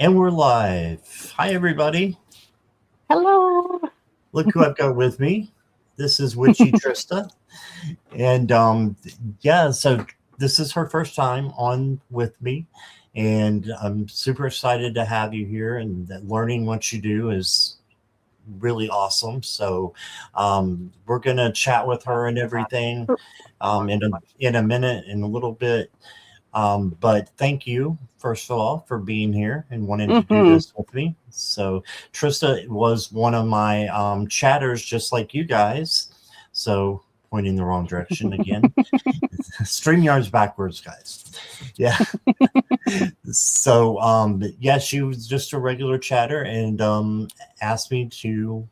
And we're live. Hi, everybody. Hello. Look who I've got with me. This is Witchy Trista. And so this is her first time on with me. And I'm super excited to have you here. And that learning what you do is really awesome. So we're going to chat with her and everything in a minute, in a little bit. But thank you, first of all, for being here and wanting to do this with me. So Trista was one of my chatters, just like you guys. So pointing the wrong direction again. StreamYard's backwards, guys. Yeah. So yeah, she was just a regular chatter and asked me to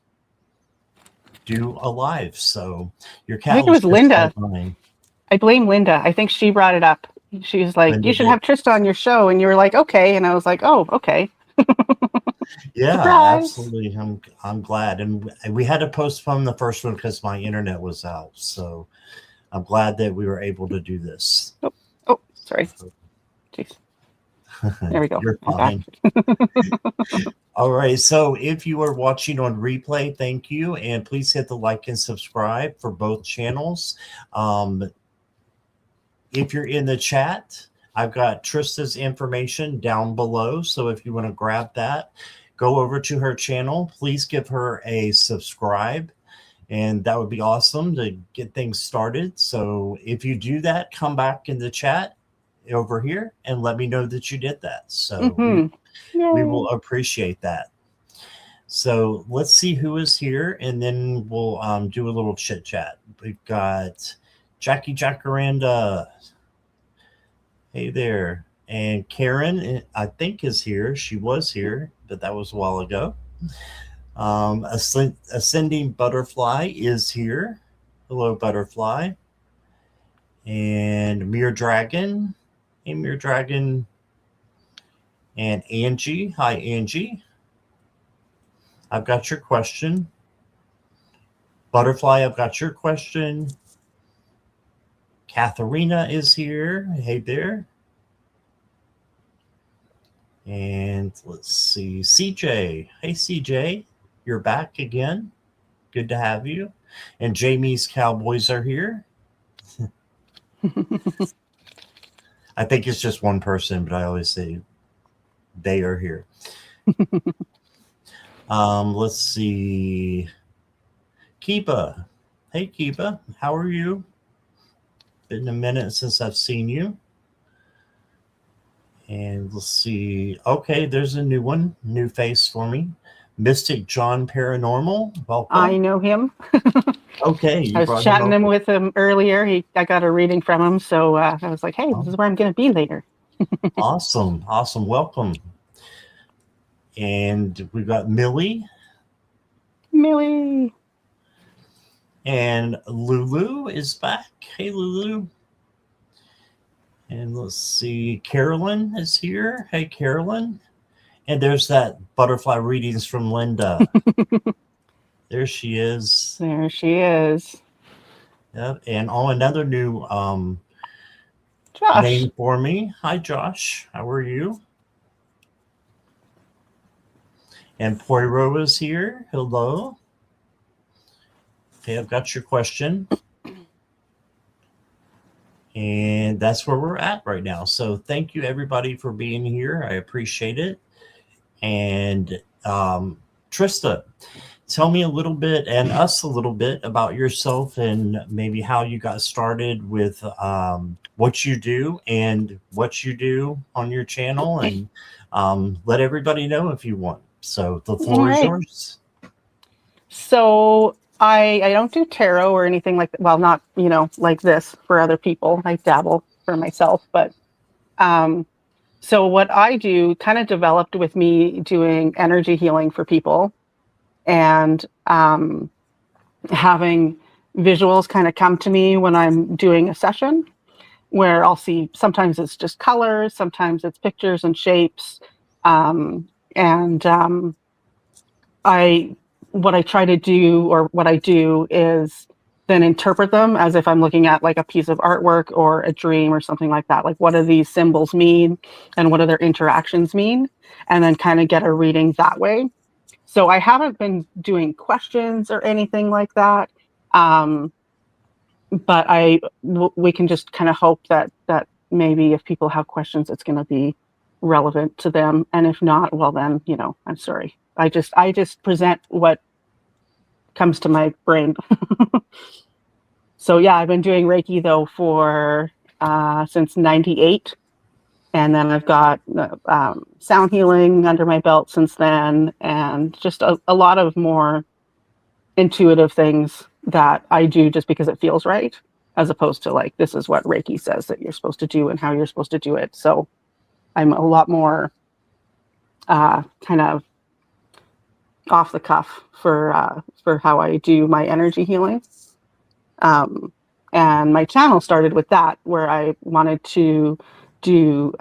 do a live. So your cat I think it was Linda. Like I blame Linda. I think she brought it up. She was like, "You should have Trista on your show," and you were like, "Okay," and I was like, "Oh, okay." Yeah, Surprise. absolutely. I'm glad, and we had to postpone the first one because my internet was out. So I'm glad that we were able to do this. Oh, sorry. Jeez. There we go. You're fine. All right. So if you are watching on replay, thank you, and please hit the like and subscribe for both channels. If you're in the chat, I've got Trista's information down below. So if you want to grab that, go over to her channel. Please give her a subscribe. And that would be awesome to get things started. So if you do that, come back in the chat over here and let me know that you did that. So we will appreciate that. So let's see who is here. And then we'll do a little chit chat. We've got Jackie Jacaranda. Hey there. And Karen, I think, is here. She was here, but that was a while ago. Ascending Butterfly is here. Hello, Butterfly. And Mere Dragon. Hey, Mere Dragon. And Angie. Hi, Angie. I've got your question. Butterfly, I've got your question. Katharina is here. Hey there. And let's see. CJ. Hey, CJ. You're back again. Good to have you. And Jamie's Cowboys are here. I think it's just one person, but I always say they are here. Let's see. Kiba. Hey, Kiba. How are you? Been a minute since I've seen you. And let's see. Okay, there's a new one. New face for me. Mystic John Paranormal. Welcome. I know him. Okay. I was chatting with him earlier. I got a reading from him. So I was like, hey, this is where I'm going to be later. Awesome. Awesome. Welcome. And we've got Millie. Millie. And Lulu is back. Hey, Lulu. And let's see. Carolyn is here. Hey, Carolyn. And there's that butterfly readings from Linda. There she is. There she is. Yep. And another new name for me. Hi, Josh. How are you? And Poirot is here. Hello. Okay, I've got your question. And that's where we're at right now. So thank you, everybody, for being here. I appreciate it. And Trista, tell me a little bit and us a little bit about yourself and maybe how you got started with what you do and what you do on your channel. And let everybody know if you want. So the floor is yours. So I don't do tarot or anything like that. Well, not, like this for other people. I dabble for myself. But so what I do kind of developed with me doing energy healing for people and having visuals kind of come to me when I'm doing a session where I'll see, sometimes it's just colors, sometimes it's pictures and shapes. What I try to do, or what I do, is then interpret them as if I'm looking at like a piece of artwork or a dream or something like that. Like, what do these symbols mean and what do their interactions mean? And then kind of get a reading that way. So I haven't been doing questions or anything like that. Um, but we can just kind of hope that maybe if people have questions, it's going to be relevant to them. And if not, well, then, I'm sorry. I just present what comes to my brain. So yeah, I've been doing Reiki though for since '98, and then I've got sound healing under my belt since then, and just a lot of more intuitive things that I do just because it feels right, as opposed to like this is what Reiki says that you're supposed to do and how you're supposed to do it. So I'm a lot more kind of off the cuff for how I do my energy healing. And my channel started with that, where I wanted to do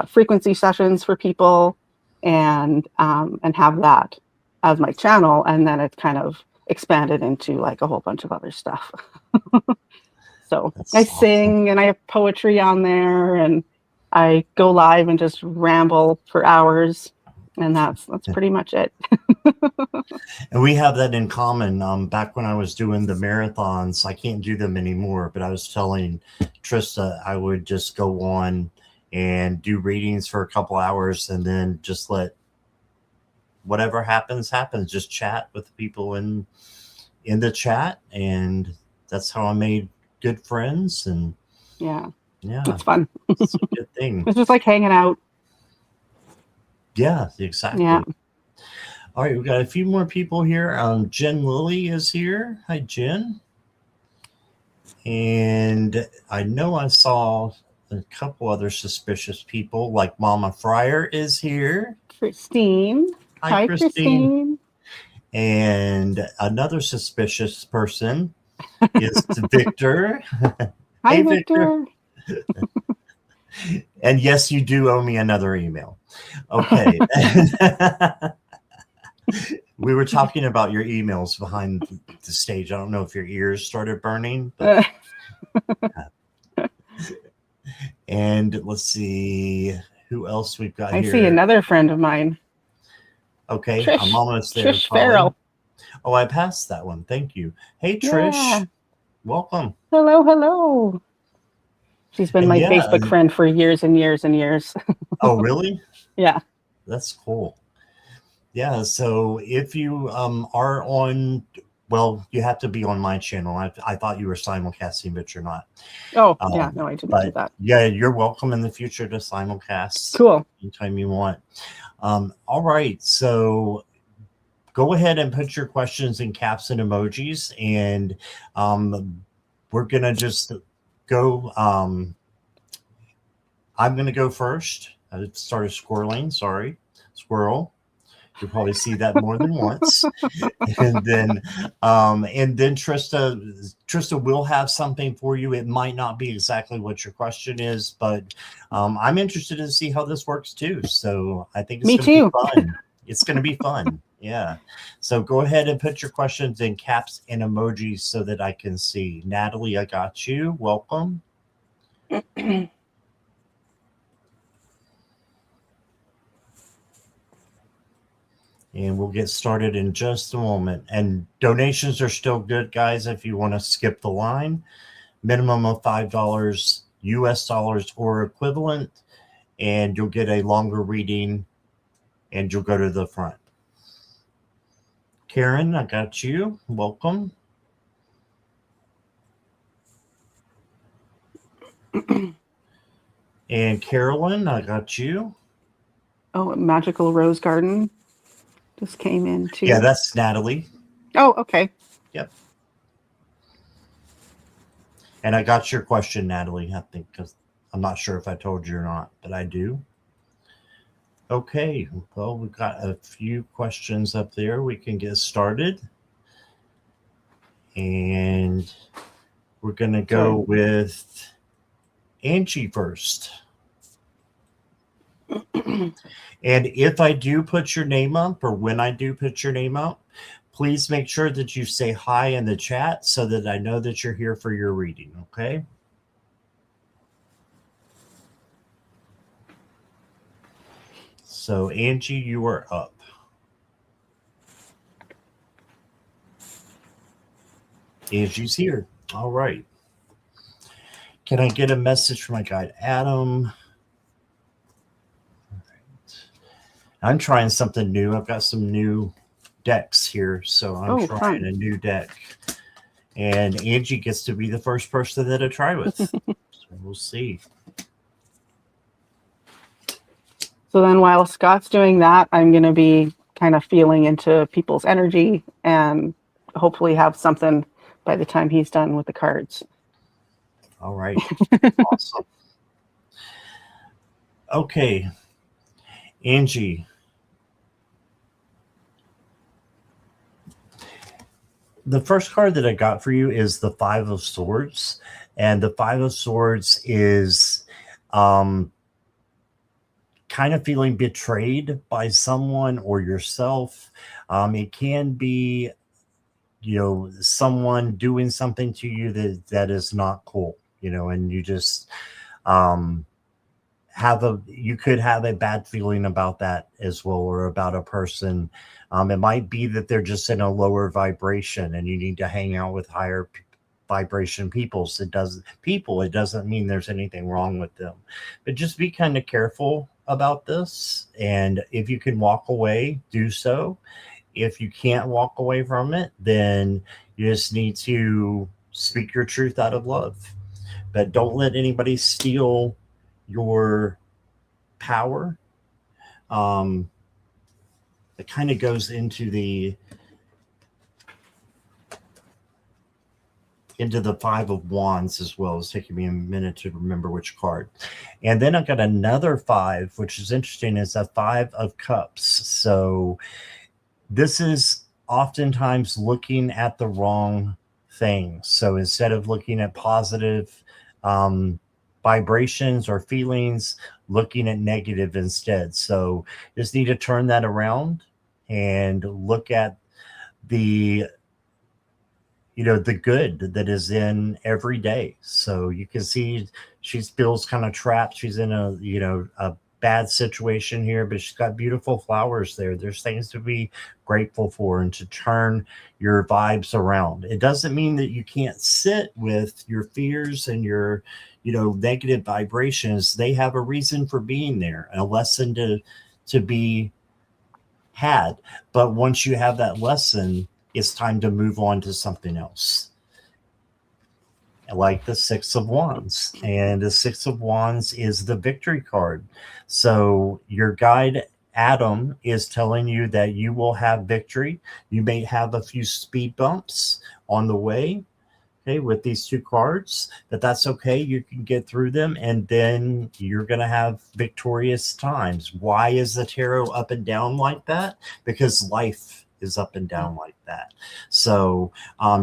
frequency sessions for people and have that as my channel. And then it kind of expanded into like a whole bunch of other stuff. So That's I awesome. sing and I have poetry on there, and I go live and just ramble for hours. And that's pretty much it. And we have that in common. Back when I was doing the marathons, I can't do them anymore, but I was telling Trista I would just go on and do readings for a couple hours and then just let whatever happens. Just chat with people in the chat, and that's how I made good friends. And Yeah, yeah, it's fun. it's a good thing. It's just like hanging out. Yeah, exactly. Yeah. All right, we got a few more people here. Jen Lilly is here. Hi, Jen. And I know I saw a couple other suspicious people, like Mama Fryer is here. Christine. Hi, Christine. And another suspicious person is Victor. Hi, Hey, Victor. And yes, you do owe me another email. Okay. We were talking about your emails behind the stage. I don't know if your ears started burning, but and let's see who else we've got I here. see another friend of mine. Okay, Trish, I'm almost there. Trish Farrell. Oh, I passed that one. Thank you. Hey, Trish. Yeah. Welcome. Hello. She's been my Facebook friend for years and years and years. Oh, really? Yeah. That's cool. Yeah, so if you are on, well, you have to be on my channel. I thought you were simulcasting, but you're not. Oh, yeah, no, I didn't do that. Yeah, you're welcome in the future to simulcast. Cool. Anytime you want. All right, so go ahead and put your questions in caps and emojis, and we're going to just go. I'm going to go first. I started squirreling, sorry. Squirrel. You'll probably see that more than once. And then Trista will have something for you. It might not be exactly what your question is, but I'm interested to see how this works too. So I think it's going to be fun. It's going to be fun. Yeah. So go ahead and put your questions in caps and emojis so that I can see. Natalie, I got you. Welcome. And we'll get started in just a moment. And donations are still good, guys, if you want to skip the line. Minimum of $5 US dollars or equivalent, and you'll get a longer reading, and you'll go to the front. Karen, I got you. Welcome. And Carolyn, I got you. Oh, Magical Rose Garden just came in too. Yeah, that's Natalie. Oh, okay. Yep. And I got your question, Natalie, I think, because I'm not sure if I told you or not, but I do. Okay, well, we've got a few questions up there. We can get started. And we're going to go with Angie first. And if I do put your name up, or when I do put your name up, please make sure that you say hi in the chat so that I know that you're here for your reading, okay? So, Angie, you are up. Angie's here. All right. Can I get a message from my guide, Adam? All right. I'm trying something new. I've got some new decks here, so I'm trying fun. a new deck. And Angie gets to be the first person that I try with. So we'll see. So then while Scott's doing that, I'm going to be kind of feeling into people's energy and hopefully have something by the time he's done with the cards. All right. Awesome. Okay. Angie. The first card that I got for you is the Five of Swords. And the Five of Swords is kind of feeling betrayed by someone or yourself. It can be, someone doing something to you that is not cool, and you just you could have a bad feeling about that as well, or about a person. It might be that they're just in a lower vibration and you need to hang out with higher vibration people. It doesn't mean there's anything wrong with them, but just be kind of careful about this. And if you can walk away, do so. If you can't walk away from it, then you just need to speak your truth out of love. But don't let anybody steal your power. It kind of goes into the Five of Wands as well. It's taking me a minute to remember which card. And then I've got another five, which is interesting, is a Five of Cups. So this is oftentimes looking at the wrong thing. So instead of looking at positive vibrations or feelings, looking at negative instead. So just need to turn that around and look at the good that is in every day. So you can see she feels kind of trapped. She's in a bad situation here, but she's got beautiful flowers there. There's things to be grateful for and to turn your vibes around. It doesn't mean that you can't sit with your fears and your negative vibrations. They have a reason for being there, a lesson to be had. But once you have that lesson, it's time to move on to something else. Like the Six of Wands. And the Six of Wands is the victory card. So your guide, Adam, is telling you that you will have victory. You may have a few speed bumps on the way, okay, with these two cards, but that's okay. You can get through them, and then you're going to have victorious times. Why is the tarot up and down like that? Because life is up and down like that. So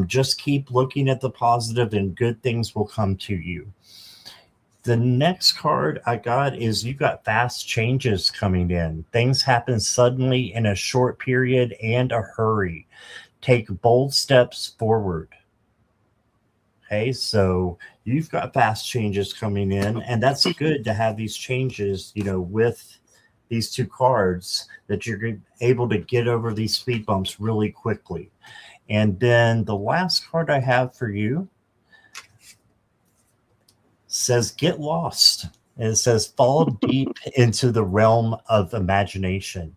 just keep looking at the positive, and good things will come to you. The next card I got is you've got fast changes coming in. Things happen suddenly in a short period and a hurry. Take bold steps forward. Okay, so you've got fast changes coming in, and that's good to have these changes, with these two cards, that you're able to get over these speed bumps really quickly. And then the last card I have for you says get lost. And it says fall deep into the realm of imagination.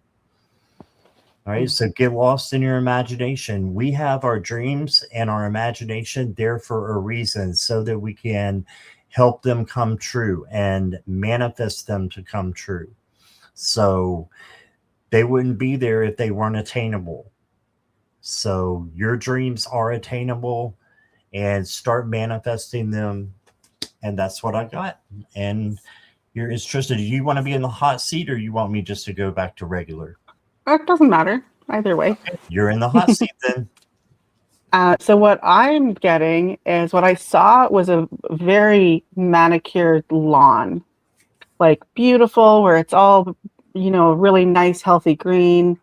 All right, so get lost in your imagination. We have our dreams and our imagination there for a reason, so that we can help them come true and manifest them to come true. So they wouldn't be there if they weren't attainable. So your dreams are attainable, and start manifesting them. And that's what I got. And here is Trista. Do you want to be in the hot seat, or you want me just to go back to regular? It doesn't matter either way. Okay, you're in the hot seat then. So what I'm getting is, what I saw was a very manicured lawn, like beautiful, where it's all, really nice, healthy green.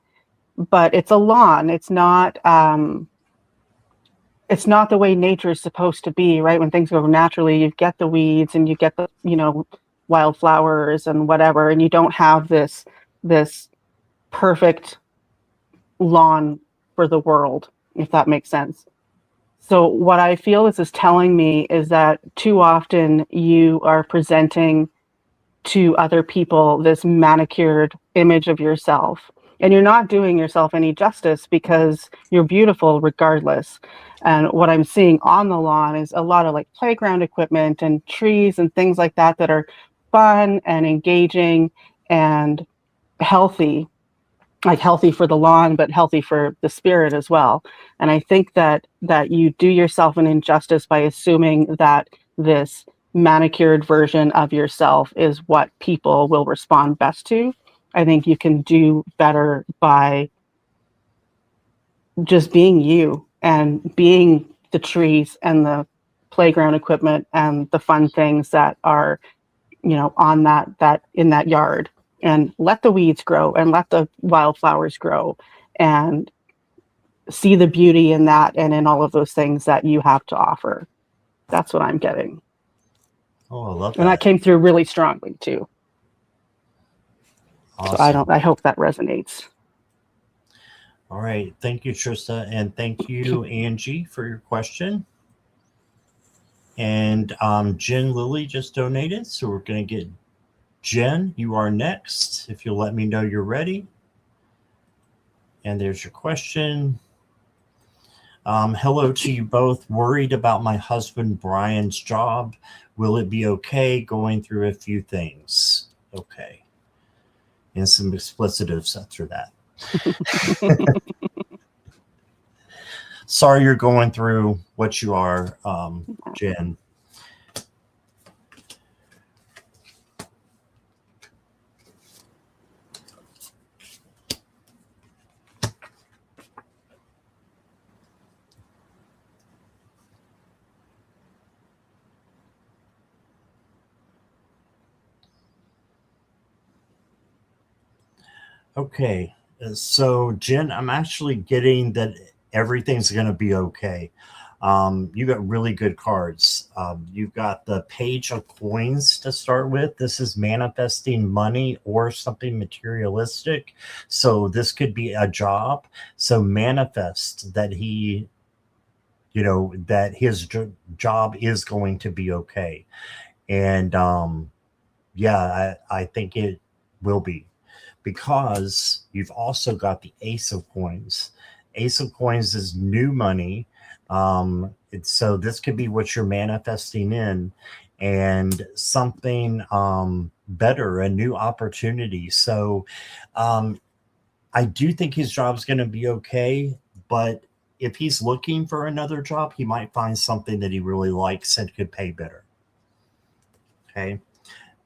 but it's a lawn. It's not the way nature is supposed to be, right? When things go naturally, you get the weeds and you get the, wildflowers and whatever, and you don't have this perfect lawn for the world, if that makes sense. So what I feel this is telling me is that too often you are presenting to other people this manicured image of yourself. And you're not doing yourself any justice because you're beautiful regardless. And what I'm seeing on the lawn is a lot of like playground equipment and trees and things like that that are fun and engaging and healthy, like healthy for the lawn, but healthy for the spirit as well. And I think that you do yourself an injustice by assuming that this manicured version of yourself is what people will respond best to. I think you can do better by just being you and being the trees and the playground equipment and the fun things that are, on that in that yard, and let the weeds grow and let the wildflowers grow and see the beauty in that and in all of those things that you have to offer. That's what I'm getting. Oh, I love that. And that came through really strongly too. Awesome. So I hope that resonates. All right. Thank you, Trista. And thank you, Angie, for your question. And Jen Lilly just donated. So we're going to get Jen. You are next. If you'll let me know you're ready. And there's your question. Hello to you both. Worried about my husband Brian's job. Will it be okay? Going through a few things. Okay. And some explicitives after that. Sorry you're going through what you are, Jen. Okay, so Jen, I'm actually getting that everything's going to be okay. You got really good cards. You've got the Page of Coins to start with. This is manifesting money or something materialistic. So this could be a job. So manifest that that his job is going to be okay. And yeah, I think it will be, because you've also got the Ace of Coins. Ace of Coins is new money. So this could be what you're manifesting in, and something better, a new opportunity. So I do think his job's going to be okay, but if he's looking for another job, he might find something that he really likes and could pay better. Okay.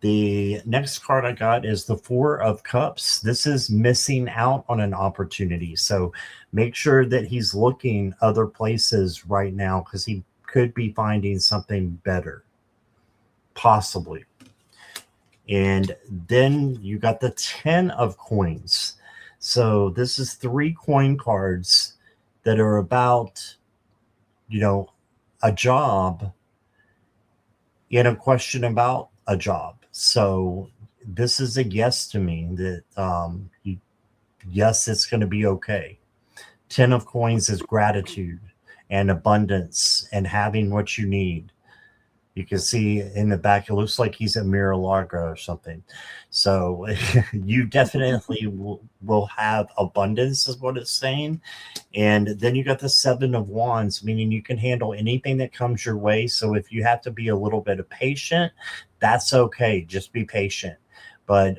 The next card I got is the Four of Cups. This is missing out on an opportunity. So make sure that he's looking other places right now, because he could be finding something better, possibly. And then you got the 10 of Coins. So this is 3 coin cards that are about, a job in a question about a job. So this is a yes to me, that yes, it's going to be okay. 10 of Coins is gratitude and abundance and having what you need. You can see in the back, it looks like he's at Mar-a-Lago or something. So you definitely will have abundance, is what it's saying. And then you got the 7 of Wands, meaning you can handle anything that comes your way. So if you have to be a little bit of patient, that's okay. Just be patient. But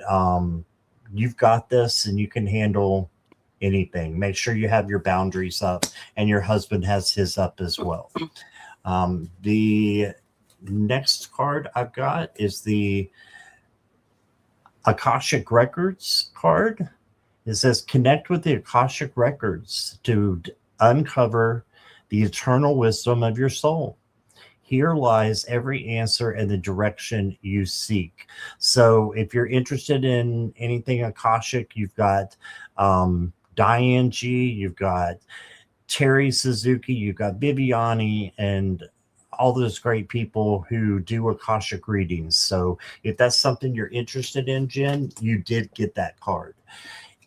you've got this, and you can handle anything. Make sure you have your boundaries up, and your husband has his up as well. The next card I've got is the Akashic Records card. It says connect with the Akashic Records to uncover the eternal wisdom of your soul. Here lies every answer and the direction you seek. So if you're interested in anything Akashic, you've got Diane G, you've got Terry Suzuki, you've got Bibiani, and all those great people who do Akashic readings. So if that's something you're interested in, Jen, you did get that card.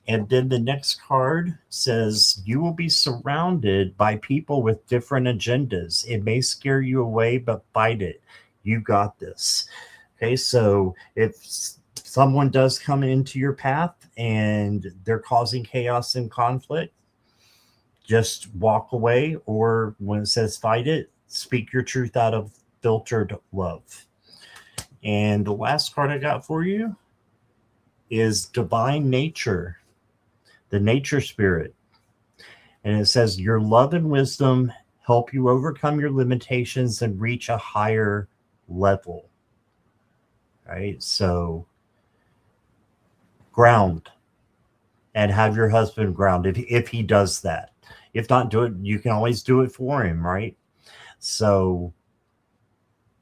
And then the next card says, you will be surrounded by people with different agendas. It may scare you away, but fight it. You got this. Okay, so if someone does come into your path and they're causing chaos and conflict, just walk away, or when it says fight it, speak your truth out of filtered love. And the last card I got for you is Divine Nature, the nature spirit. And it says, your love and wisdom help you overcome your limitations and reach a higher level. Right? So ground and have your husband ground if he does that. If not, do it. You can always do it for him, right? So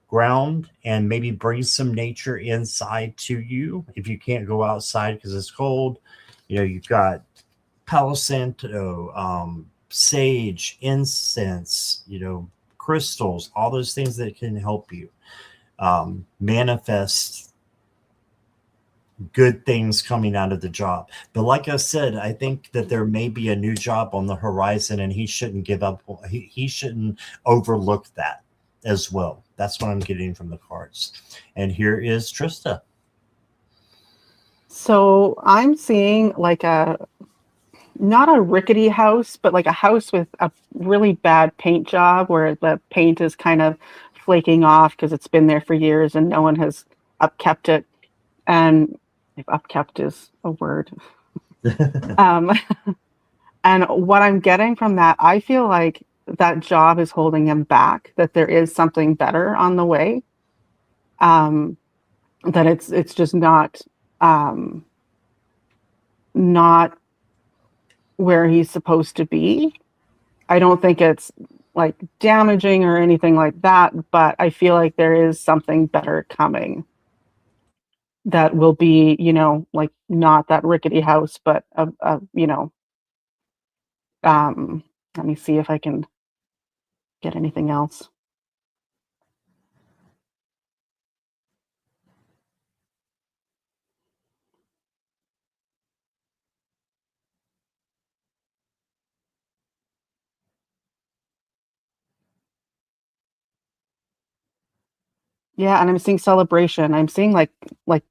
ground and maybe bring some nature inside to you. If you can't go outside because it's cold, you've got Palo Santo, sage, incense, crystals, all those things that can help you manifest good things coming out of the job. But like I said, I think that there may be a new job on the horizon, and he shouldn't give up. He shouldn't overlook that as well. That's what I'm getting from the cards. And here is Trista. So I'm seeing like not a rickety house, but like a house with a really bad paint job where the paint is kind of flaking off because it's been there for years and no one has upkept it. And if upkept is a word. um, and what I'm getting from that, I feel like that job is holding him back, that there is something better on the way. That it's just not where he's supposed to be. I don't think it's like damaging or anything like that, but I feel like there is something better coming that will be, like not that rickety house, but let me see if I can get anything else. Yeah, and I'm seeing celebration. I'm seeing like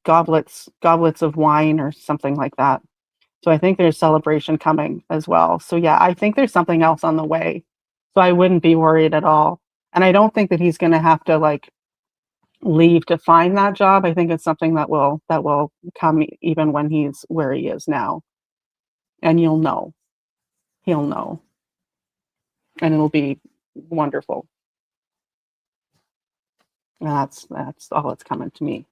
goblets of wine or something like that. So I think there's celebration coming as well. So yeah, I think there's something else on the way. So I wouldn't be worried at all. And I don't think that he's going to have to like leave to find that job. I think it's something that will come even when he's where he is now. And you'll know. He'll know. And it'll be wonderful. And that's all that's coming to me.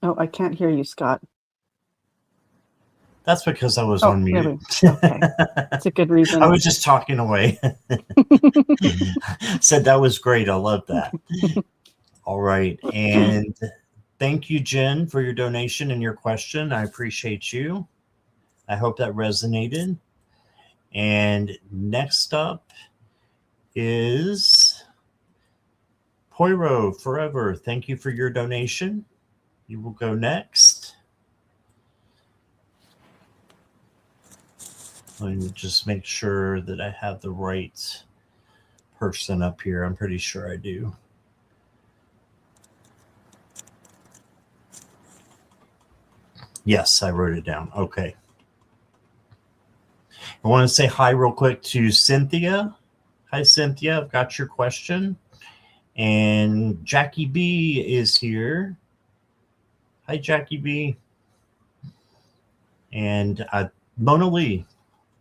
Oh, I can't hear you, Scott. That's because I was on mute. Okay. That's a good reason. I was just talking away. Said that was great. I love that. All right. And thank you, Jen, for your donation and your question. I appreciate you. I hope that resonated. And next up is Poiro Forever. Thank you for your donation. You will go next. Let me just make sure that I have the right person up here. I'm pretty sure I do. Yes, I wrote it down. Okay. I want to say hi real quick to Cynthia. Hi, Cynthia. I've got your question. And Jackie B is here. Hi, Jackie B. And Mona Lee.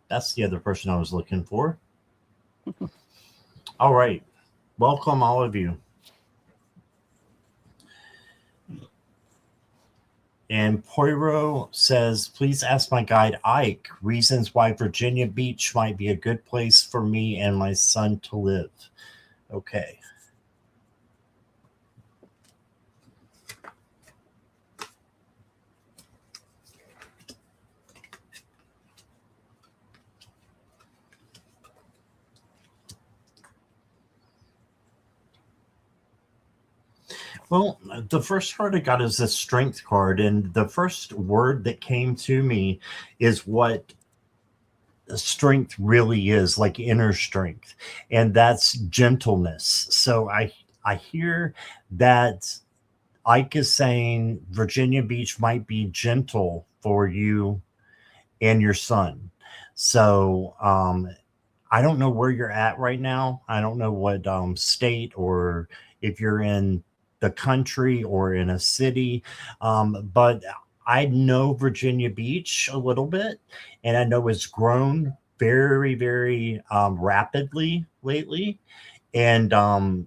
That's the other person I was looking for. All right. Welcome, all of you. And Poiro says, please ask my guide Ike reasons why Virginia Beach might be a good place for me and my son to live. Okay. Well, the first card I got is the strength card, and the first word that came to me is what strength really is, like inner strength, and that's gentleness. So I hear that Ike is saying Virginia Beach might be gentle for you and your son. So I don't know where you're at right now. I don't know what state, or if you're in the country or in a city, but I know Virginia Beach a little bit, and I know it's grown very, very rapidly lately. And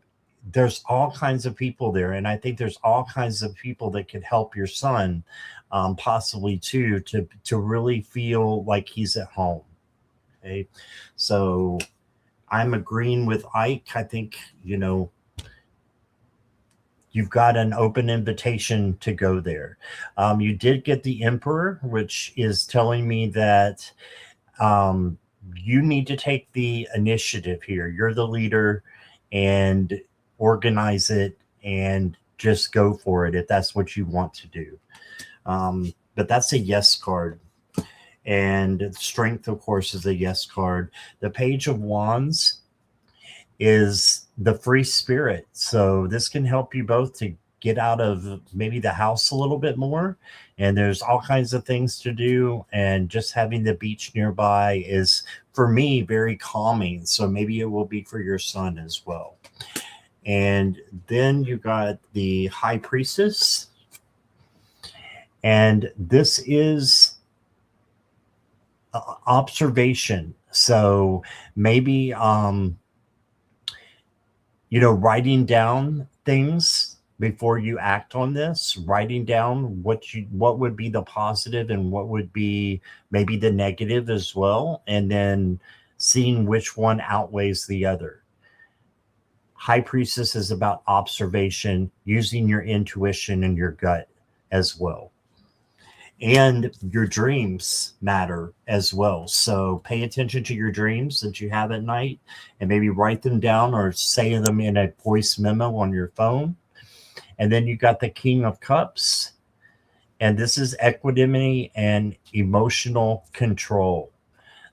there's all kinds of people there, and I think there's all kinds of people that could help your son, possibly too, to really feel like he's at home. Okay, so I'm agreeing with Ike. I think, you've got an open invitation to go there. You did get the Emperor, which is telling me that um, you need to take the initiative here. You're the leader, and organize it and just go for it if that's what you want to do. But that's a yes card. And strength, of course, is a yes card. The Page of Wands is the free spirit. So this can help you both to get out of maybe the house a little bit more. And there's all kinds of things to do. And just having the beach nearby is, for me, very calming. So maybe it will be for your son as well. And then you got the High Priestess. And this is observation. So maybe writing down things before you act on this, writing down what would be the positive and what would be maybe the negative as well, and then seeing which one outweighs the other. High Priestess is about observation, using your intuition and your gut as well. And your dreams matter as well. So pay attention to your dreams that you have at night, and maybe write them down or say them in a voice memo on your phone. And then you got the King of Cups. And this is equanimity and emotional control.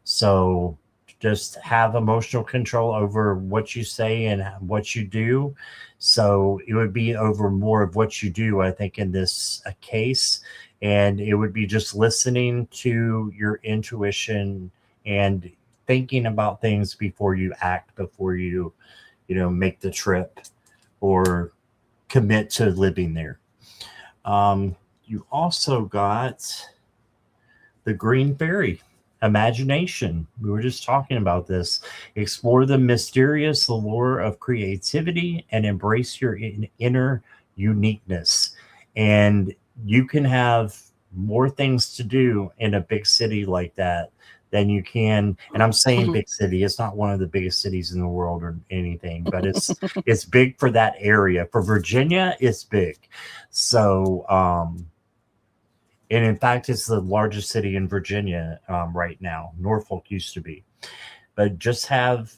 So just have emotional control over what you say and what you do. So it would be over more of what you do, I think, in this case. And it would be just listening to your intuition and thinking about things before you act, before you make the trip or commit to living there. You also got the Green Fairy, imagination. We were just talking about this. Explore the mysterious allure of creativity and embrace your inner uniqueness. And you can have more things to do in a big city like that than you can. And I'm saying big city, it's not one of the biggest cities in the world or anything, but it's big for that area. For Virginia, it's big. So and in fact, it's the largest city in Virginia right now. Norfolk used to be. But just have,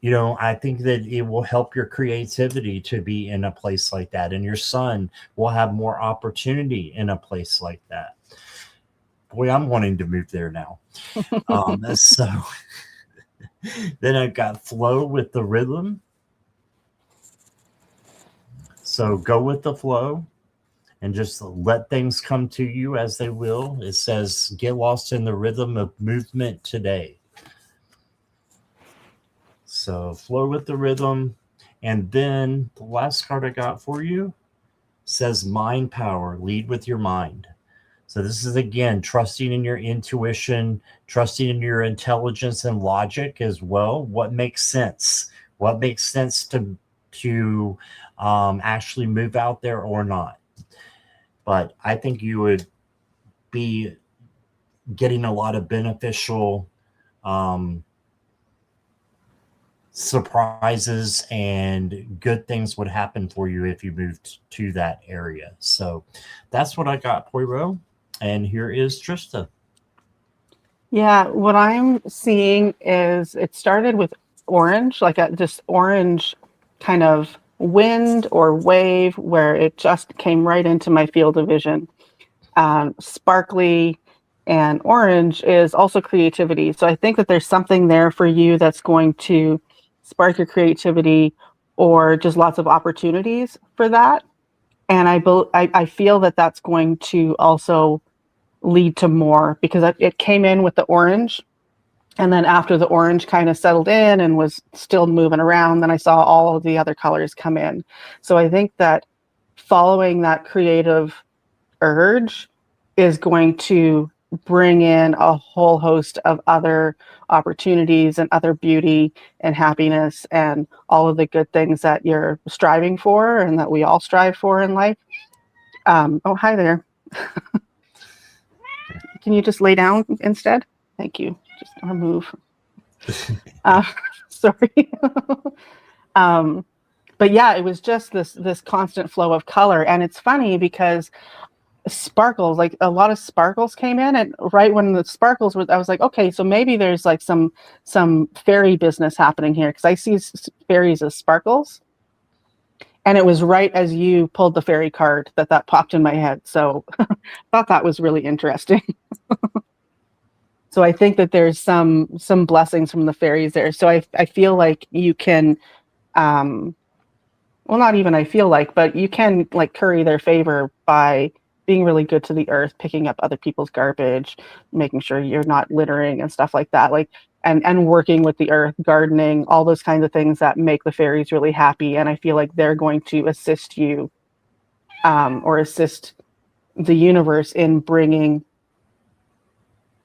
I think that it will help your creativity to be in a place like that. And your son will have more opportunity in a place like that. Boy, I'm wanting to move there now. So then I've got flow with the rhythm. So go with the flow and just let things come to you as they will. It says, get lost in the rhythm of movement today. So flow with the rhythm. And then the last card I got for you says mind power, lead with your mind. So this is, again, trusting in your intuition, trusting in your intelligence and logic as well. What makes sense? What makes sense to actually move out there or not? But I think you would be getting a lot of beneficial surprises, and good things would happen for you if you moved to that area. So that's what I got, Poirot. And here is Trista. Yeah, what I'm seeing is it started with orange, like a just orange kind of wind or wave where it just came right into my field of vision. Sparkly and orange is also creativity. So I think that there's something there for you that's going to spark your creativity or just lots of opportunities for that. And I feel that that's going to also lead to more because it came in with the orange. And then after the orange kind of settled in and was still moving around, then I saw all of the other colors come in. So I think that following that creative urge is going to bring in a whole host of other opportunities and other beauty and happiness and all of the good things that you're striving for and that we all strive for in life. Oh, hi there. Can you just lay down instead? Thank you. Just move. Sorry. But yeah, it was just this constant flow of color. And it's funny because sparkles, like a lot of sparkles came in, and right when the sparkles were, I was like, okay, so maybe there's like some fairy business happening here because I see fairies as sparkles. And it was right as you pulled the fairy card that popped in my head. So I thought that was really interesting. So I think that there's some blessings from the fairies there. So I feel like you can, well, not even I feel like, but you can like curry their favor by being really good to the earth, picking up other people's garbage, making sure you're not littering and stuff like that. Like, and working with the earth, gardening, all those kinds of things that make the fairies really happy. And I feel like they're going to assist you, or assist the universe in bringing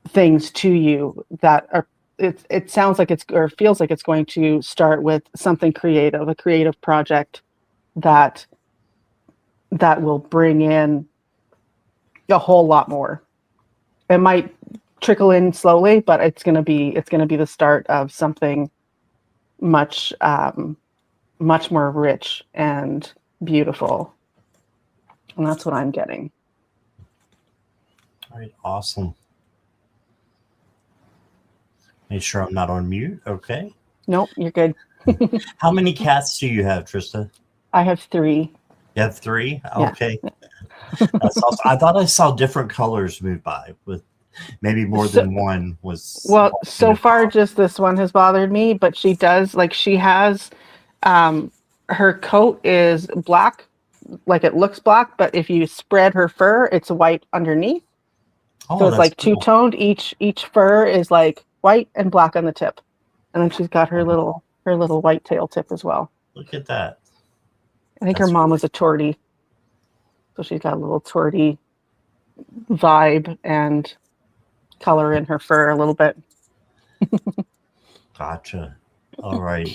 things to you that are, it sounds like it's, or feels like it's going to start with something creative, a creative project that will bring in a whole lot more. It might trickle in slowly, but it's going to be the start of something much much more rich and beautiful. And that's what I'm getting. All right, awesome. Make sure I'm not on mute. Okay. Nope, you're good. How many cats do you have, Trista? I have 3. You have 3? Yeah. Okay. That's awesome. I thought I saw different colors move by with maybe more than one was. Well, so far just this one has bothered me, but she does, like, she has, her coat is black, like it looks black, but if you spread her fur, it's white underneath. Oh, so it's like cool. two-toned. Each fur is like white and black on the tip. And then she's got her little white tail tip as well. Look at that. I think her mom was a tortie. So she's got a little tortie vibe and color in her fur a little bit. Gotcha. All right.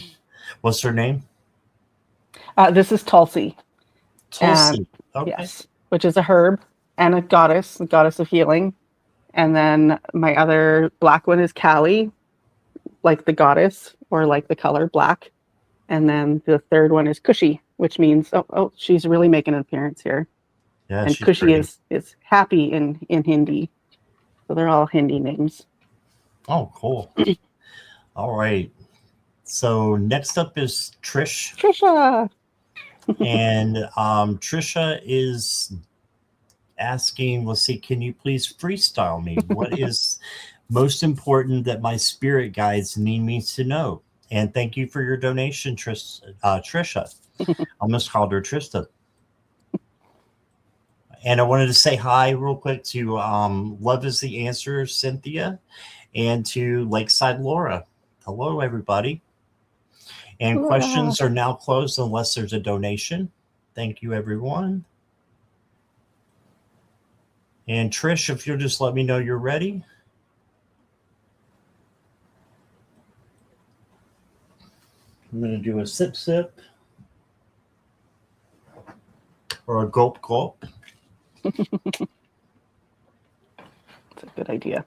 What's her name? This is Tulsi. Tulsi. Okay. Yes, which is a herb and a goddess of healing. And then my other black one is Kali, like the goddess or like the color black. And then the third one is Cushy, which means, oh, she's really making an appearance here. Yeah, and Cushy is happy in Hindi. So they're all Hindi names. Oh, cool. All right. So next up is Trisha. And Trisha is asking, let's see, can you please freestyle me? What is most important that my spirit guides need me to know? And thank you for your donation, Trisha. I almost called her Trista. And I wanted to say hi real quick to Love is the Answer, Cynthia, and to Lakeside Laura. Hello, everybody. And Laura. Questions are now closed unless there's a donation. Thank you, everyone. And Trish, if you'll just let me know you're ready. I'm going to do a sip, sip. Or a gulp, gulp. That's a good idea.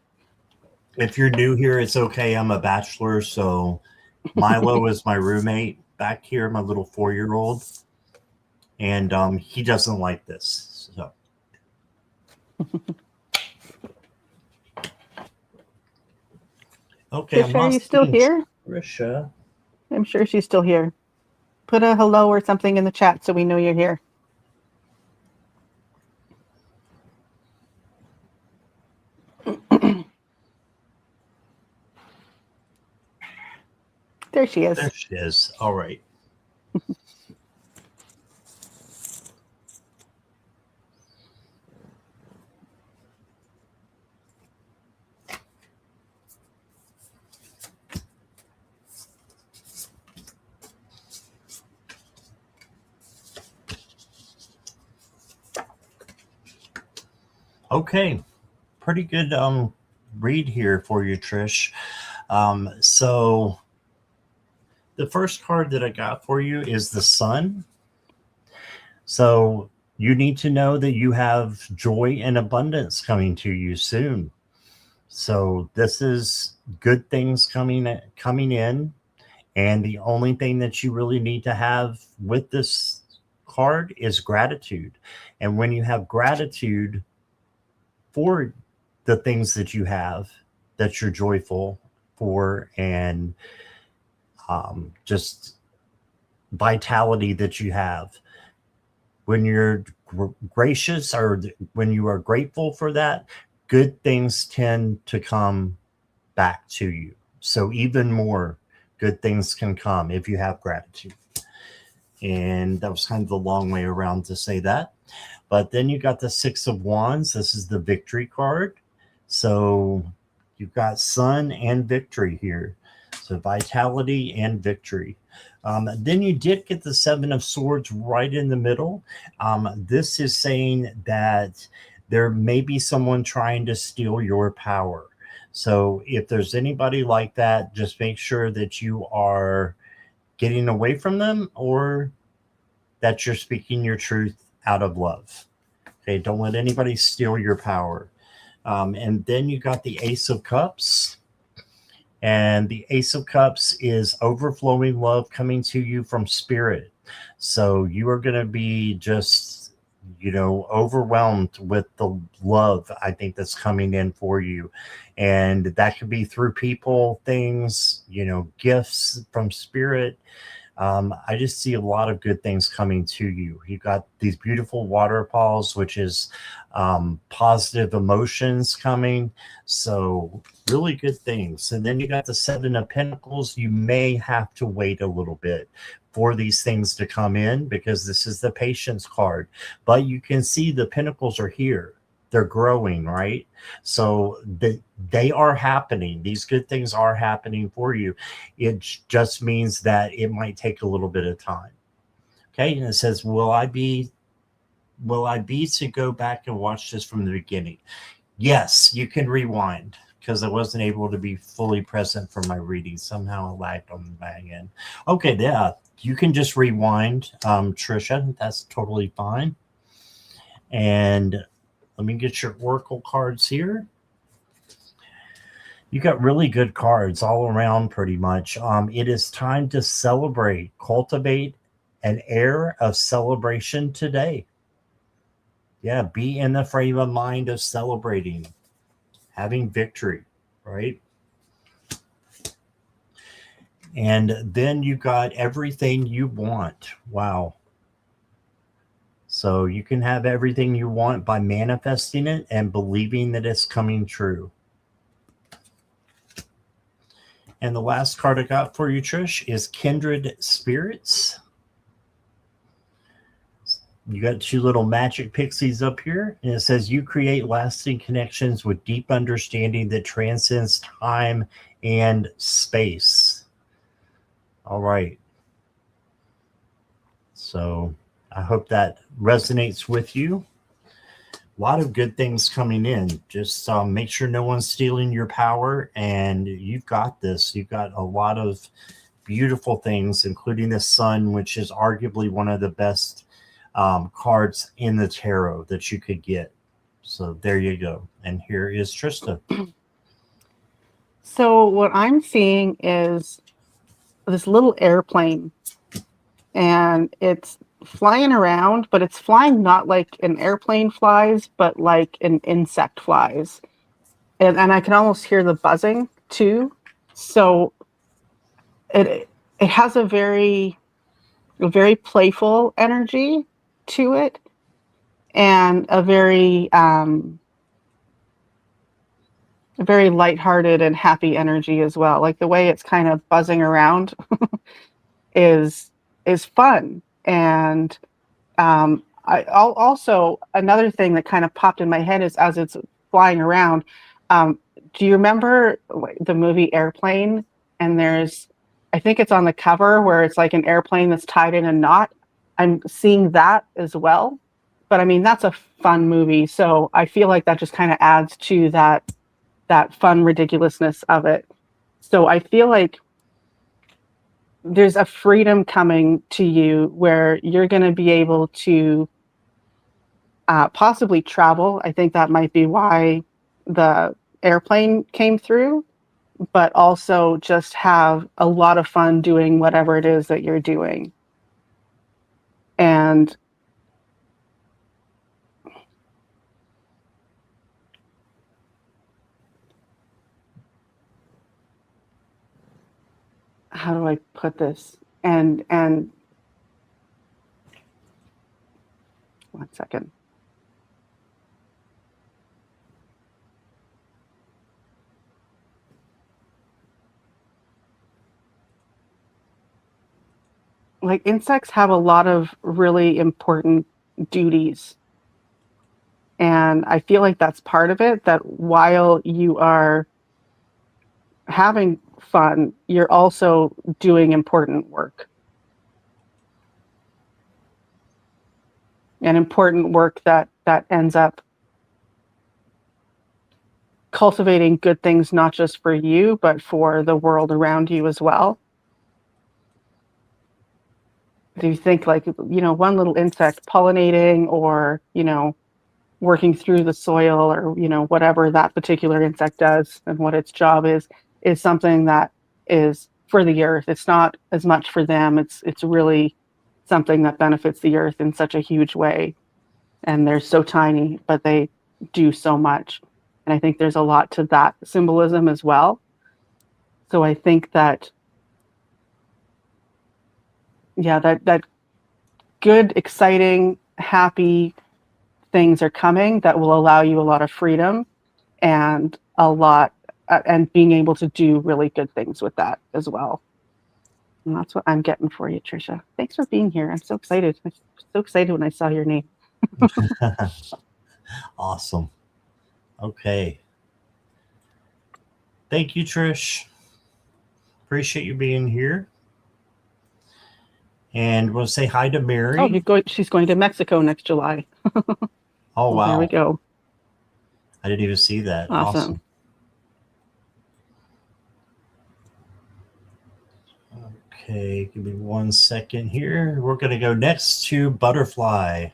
If you're new here, it's okay. I'm a bachelor, so Milo is my roommate back here, my little 4-year-old. And he doesn't like this. So. Okay, Trisha, are you still here? Trisha. I'm sure she's still here. put a hello or something in the chat so we know you're here. There she is. There she is. All right. Okay, pretty good read here for you, Trish. So the first card that I got for you is the Sun. So you need to know that you have joy and abundance coming to you soon. So this is good things coming in, and the only thing that you really need to have with this card is gratitude. And when you have gratitude for the things that you have, that you're joyful for, and just vitality that you have, when you're gracious, or when you are grateful for that, good things tend to come back to you. So even more good things can come if you have gratitude. And that was kind of the long way around to say that. But then you got the Six of Wands. This is the victory card. So you've got sun and victory here. So vitality and victory. Then you did get the Seven of Swords right in the middle. This is saying that there may be someone trying to steal your power. So if there's anybody like that, just make sure that you are getting away from them, or that you're speaking your truth out of love. Okay, don't let anybody steal your power. And then you got the Ace of Cups. And the Ace of Cups is overflowing love coming to you from spirit. So you are going to be just, overwhelmed with the love, I think, that's coming in for you. And that could be through people, things, gifts from spirit. I just see a lot of good things coming to you. You got these beautiful waterfalls, which is positive emotions coming. So really good things. And then you got the Seven of Pentacles. You may have to wait a little bit for these things to come in, because this is the Patience card. But you can see the Pentacles are here. They're growing, right? So they are happening. These good things are happening for you. It just means that it might take a little bit of time. Okay, and it says, will I be to go back and watch this from the beginning? Yes, you can rewind, because I wasn't able to be fully present for my reading. Somehow I lagged on my end. Okay, yeah, you can just rewind, Trisha. That's totally fine. And let me get your Oracle cards here. You got really good cards all around, pretty much. It is time to celebrate, cultivate an air of celebration today. Yeah, be in the frame of mind of celebrating, having victory, right? And then you got everything you want. Wow. So you can have everything you want by manifesting it and believing that it's coming true. And the last card I got for you, Trish, is Kindred Spirits. You got two little magic pixies up here, and it says you create lasting connections with deep understanding that transcends time and space. All right. So I hope that resonates with you. A lot of good things coming in. Just make sure no one's stealing your power, and you've got this. You've got a lot of beautiful things, including the Sun, which is arguably one of the best cards in the tarot that you could get. So there you go. And here is Trista. So what I'm seeing is this little airplane, and it's flying around, but it's flying not like an airplane flies, but like an insect flies. And I can almost hear the buzzing too. So it has a very a very playful energy to it, and a very lighthearted and happy energy as well. Like the way it's kind of buzzing around is fun. And I'll also, another thing that kind of popped in my head is as it's flying around. Um, do you remember the movie Airplane? And there's, I think it's on the cover where it's like an airplane that's tied in a knot. I'm seeing that as well. But I mean, that's a fun movie. So I feel like that just kind of adds to that fun ridiculousness of it. So I feel like there's a freedom coming to you where you're going to be able to possibly travel. I think that might be why the airplane came through, but also just have a lot of fun doing whatever it is that you're doing. And how do I put this? And 1 second. Like insects have a lot of really important duties. And I feel like that's part of it, that while you are having fun, you're also doing important work. And important work that ends up cultivating good things, not just for you, but for the world around you as well. Do you think like, one little insect pollinating or, working through the soil or, whatever that particular insect does and what its job is something that is for the earth. It's not as much for them. It's really something that benefits the earth in such a huge way. And they're so tiny, but they do so much. And I think there's a lot to that symbolism as well. So I think that, yeah, that good, exciting, happy things are coming that will allow you a lot of freedom and and being able to do really good things with that as well. And that's what I'm getting for you, Trisha. Thanks for being here. I'm so excited. I'm so excited when I saw your name. Awesome. Okay. Thank you, Trish. Appreciate you being here. And we'll say hi to Mary. Oh, she's going to Mexico next July. Oh, wow. There we go. I didn't even see that. Awesome. Okay, give me 1 second here. We're going to go next to Butterfly.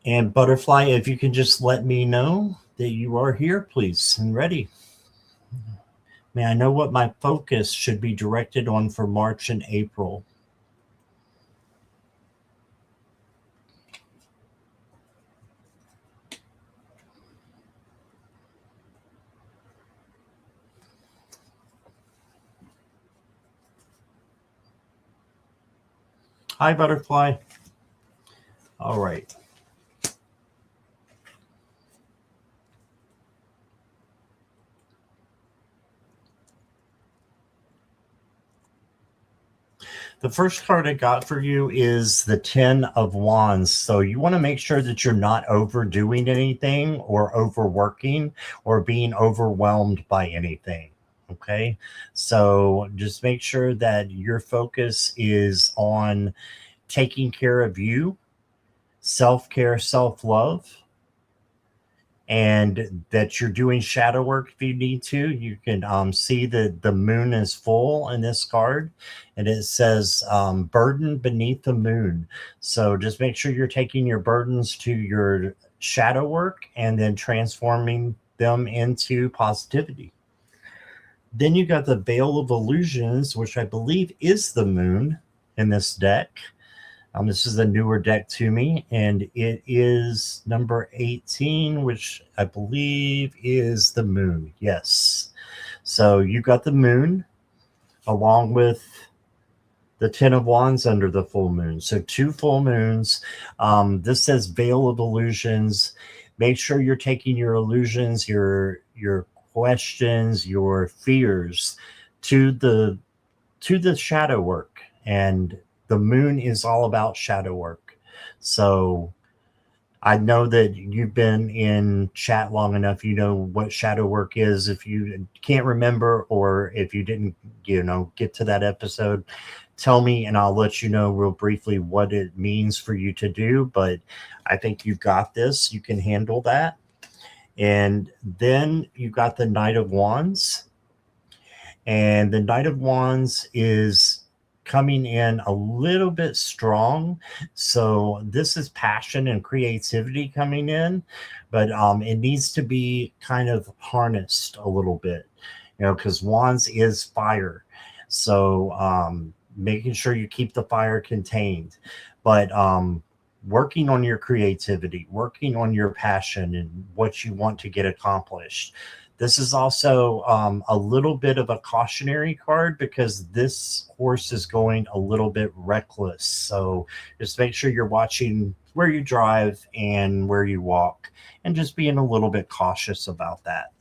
And Butterfly, if you can just let me know that you are here, please, and ready. May I know what my focus should be directed on for March and April? Hi, Butterfly. All right. The first card I got for you is the 10 of Wands. So you want to make sure that you're not overdoing anything or overworking or being overwhelmed by anything. Okay. So just make sure that your focus is on taking care of you, self-care, self-love, and that you're doing shadow work if you need to. You can see that the moon is full in this card, and it says burden beneath the moon. So just make sure you're taking your burdens to your shadow work and then transforming them into positivity. Then you got the Veil of Illusions, which I believe is the moon in this deck. This is a newer deck to me, and it is number 18, which I believe is the moon. Yes. So you got the moon along with the Ten of Wands under the full moon. So 2 full moons. This says Veil of Illusions. Make sure you're taking your illusions, your questions, your fears to the shadow work. And the moon is all about shadow work. So I know that you've been in chat long enough. You know what shadow work is. If you can't remember, or if you didn't, get to that episode, tell me and I'll let you know real briefly what it means for you to do. But I think you've got this. You can handle that. And then you got the Knight of Wands. And the Knight of Wands is coming in a little bit strong. So this is passion and creativity coming in, but it needs to be kind of harnessed a little bit, because Wands is fire. So making sure you keep the fire contained, but working on your creativity, working on your passion and what you want to get accomplished. This is also a little bit of a cautionary card because this horse is going a little bit reckless. So just make sure you're watching where you drive and where you walk and just being a little bit cautious about that.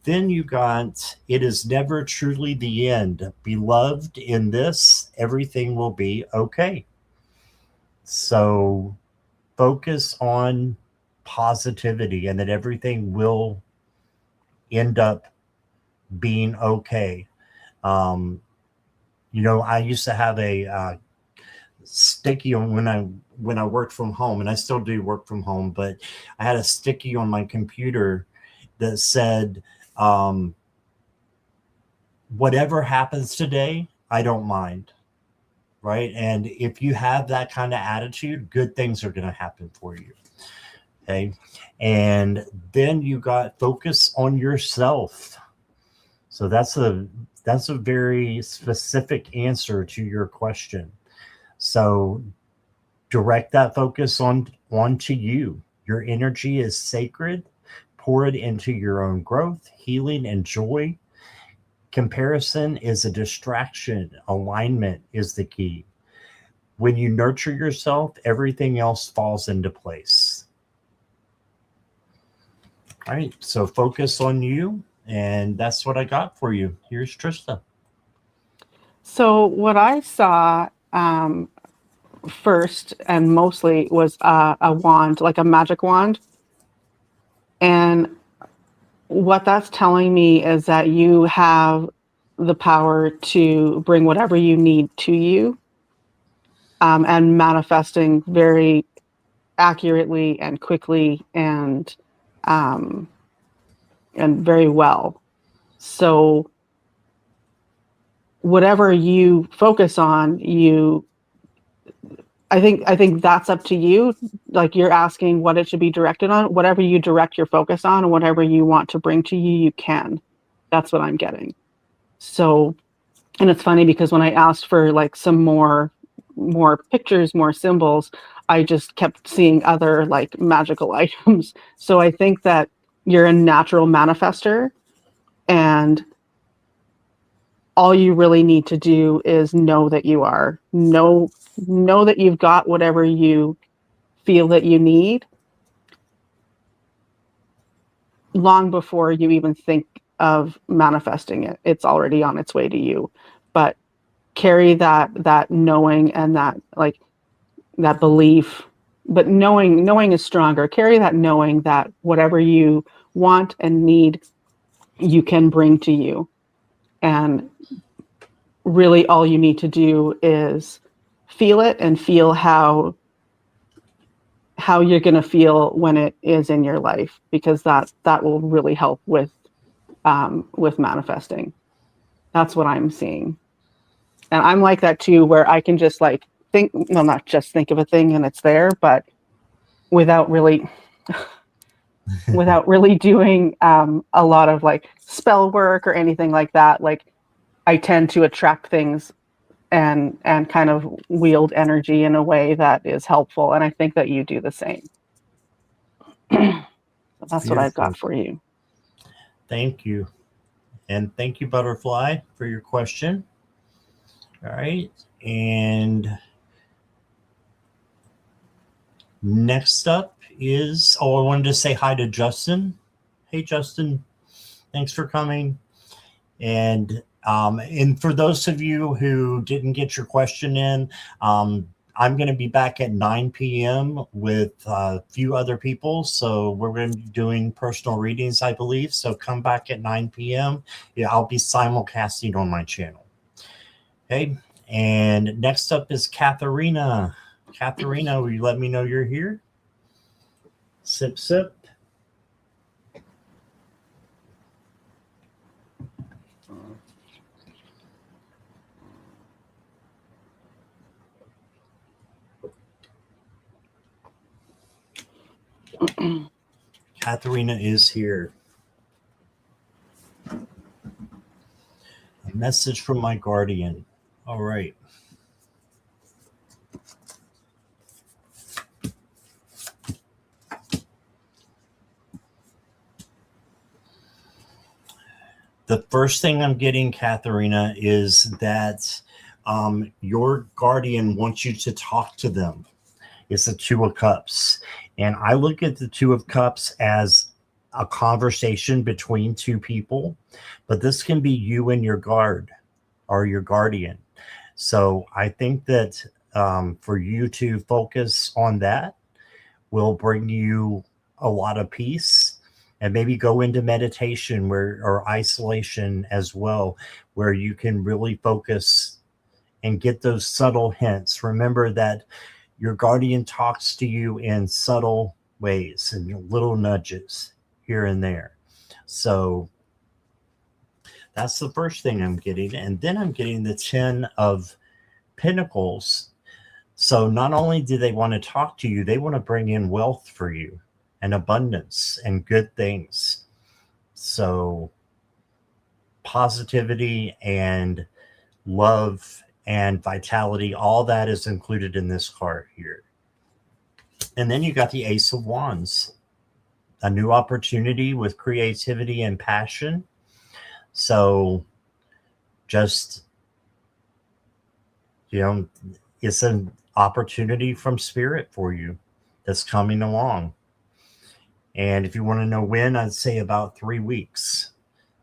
Then you got, it is never truly the end. Beloved, in this, everything will be okay. So focus on positivity and that everything will end up being okay. I used to have a sticky on when I worked from home, and I still do work from home, but I had a sticky on my computer that said, whatever happens today, I don't mind. Right. And if you have that kind of attitude, good things are going to happen for you. Okay. And then you got focus on yourself. So that's a very specific answer to your question. So direct that focus onto you. Your energy is sacred. Pour it into your own growth, healing, and joy. Comparison is a distraction. Alignment is the key. When you nurture yourself, everything else falls into place. All right, so focus on you, and that's what I got for you. Here's Trista. So what I saw first and mostly was a wand, like a magic wand. And what that's telling me is that you have the power to bring whatever you need to you, and manifesting very accurately and quickly and very well. So whatever you focus on, I think that's up to you. Like, you're asking what it should be directed on. Whatever you direct your focus on and whatever you want to bring to you, you can. That's what I'm getting. So, and it's funny because when I asked for like some more pictures, more symbols, I just kept seeing other like magical items. So I think that you're a natural manifester, and all you really need to do is know that you are. Know that you've got whatever you feel that you need long before you even think of manifesting it. It's already on its way to you. But carry that knowing and that like that belief. But knowing is stronger. Carry that knowing that whatever you want and need, you can bring to you. And really all you need to do is feel it and feel how you're going to feel when it is in your life, because that will really help with manifesting. That's what I'm seeing. And I'm like that too, where I can just like think, well, not just think of a thing and it's there, but without really doing a lot of like spell work or anything like that. Like, I tend to attract things and kind of wield energy in a way that is helpful. And I think that you do the same. So that's Beautiful. what I've got for you. Thank you. And thank you, Butterfly, for your question. All right. And next up is, I wanted to say hi to Justin. Hey, Justin. Thanks for coming. And for those of you who didn't get your question in, I'm going to be back at 9 p.m. with a few other people. So we're going to be doing personal readings, I believe. So come back at 9 p.m. Yeah, I'll be simulcasting on my channel. Okay. And next up is Katharina. Katharina, will you let me know you're here? Sip, sip. Katharina is here. A message from my guardian. All right. The first thing I'm getting, Katharina, is that your guardian wants you to talk to them. It's the Two of Cups. And I look at the Two of Cups as a conversation between two people, but this can be you and your guard or your guardian. So I think that for you to focus on that will bring you a lot of peace, and maybe go into meditation or isolation as well, where you can really focus and get those subtle hints. Remember that your guardian talks to you in subtle ways and little nudges here and there. So that's the first thing I'm getting. And then I'm getting the 10 of Pentacles. So not only do they want to talk to you, they want to bring in wealth for you and abundance and good things. So positivity and love and vitality, all that is included in this card here. And then you got the Ace of Wands, a new opportunity with creativity and passion. So just, it's an opportunity from spirit for you that's coming along. And if you want to know when, I'd say about 3 weeks.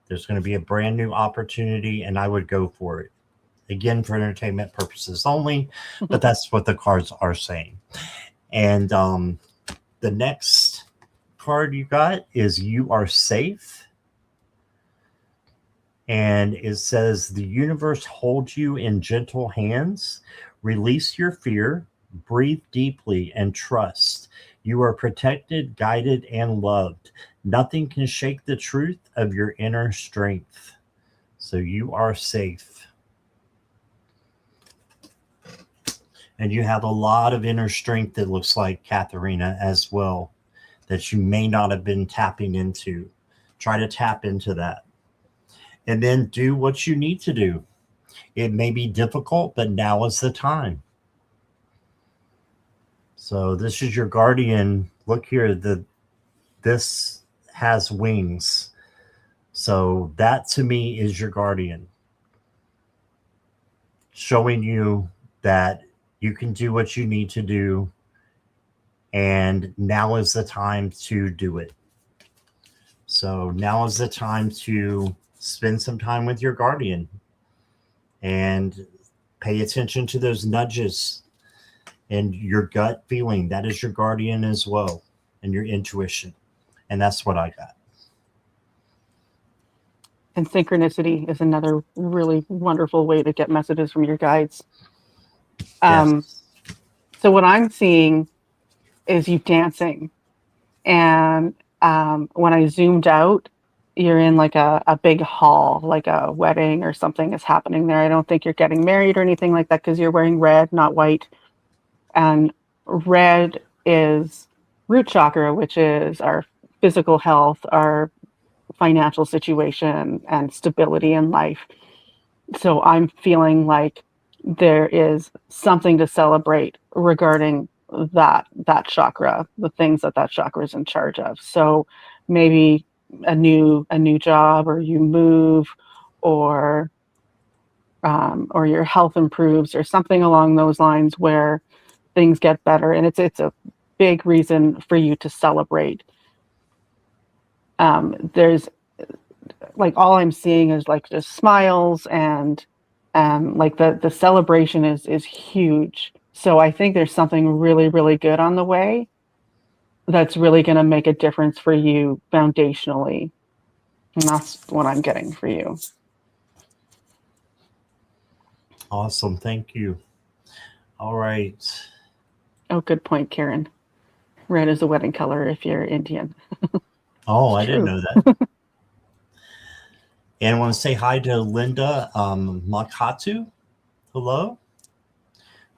There's going to be a brand new opportunity, and I would go for it. Again, for entertainment purposes only, but that's what the cards are saying. And the next card you got is You Are Safe. And it says, the universe holds you in gentle hands. Release your fear, breathe deeply, and trust. You are protected, guided, and loved. Nothing can shake the truth of your inner strength. So you are safe. And you have a lot of inner strength, it looks like, Katharina, as well, that you may not have been tapping into. Try to tap into that. And then do what you need to do. It may be difficult, but now is the time. So this is your guardian. Look here, this has wings. So that to me is your guardian, showing you that you can do what you need to do, and now is the time to do it. So now is the time to spend some time with your guardian and pay attention to those nudges and your gut feeling. That is your guardian as well, and your intuition. And that's what I got. And synchronicity is another really wonderful way to get messages from your guides. Yes. So what I'm seeing is you dancing. And when I zoomed out, you're in like a big hall, like a wedding or something is happening there. I don't think you're getting married or anything like that, because you're wearing red, not white. And red is root chakra, which is our physical health, our financial situation, and stability in life. So I'm feeling like there is something to celebrate regarding that chakra, the things that chakra is in charge of. So maybe a new job, or you move, or or your health improves or something along those lines where things get better. And it's a big reason for you to celebrate. There's like all I'm seeing is like just smiles and like the celebration is huge. So I think there's something really, really good on the way that's really going to make a difference for you foundationally. And that's what I'm getting for you. Awesome. Thank you. All right. Oh, good point, Karen. Red is the wedding color if you're Indian. Oh, I didn't True. know that. And I want to say hi to Linda Makatu. Hello.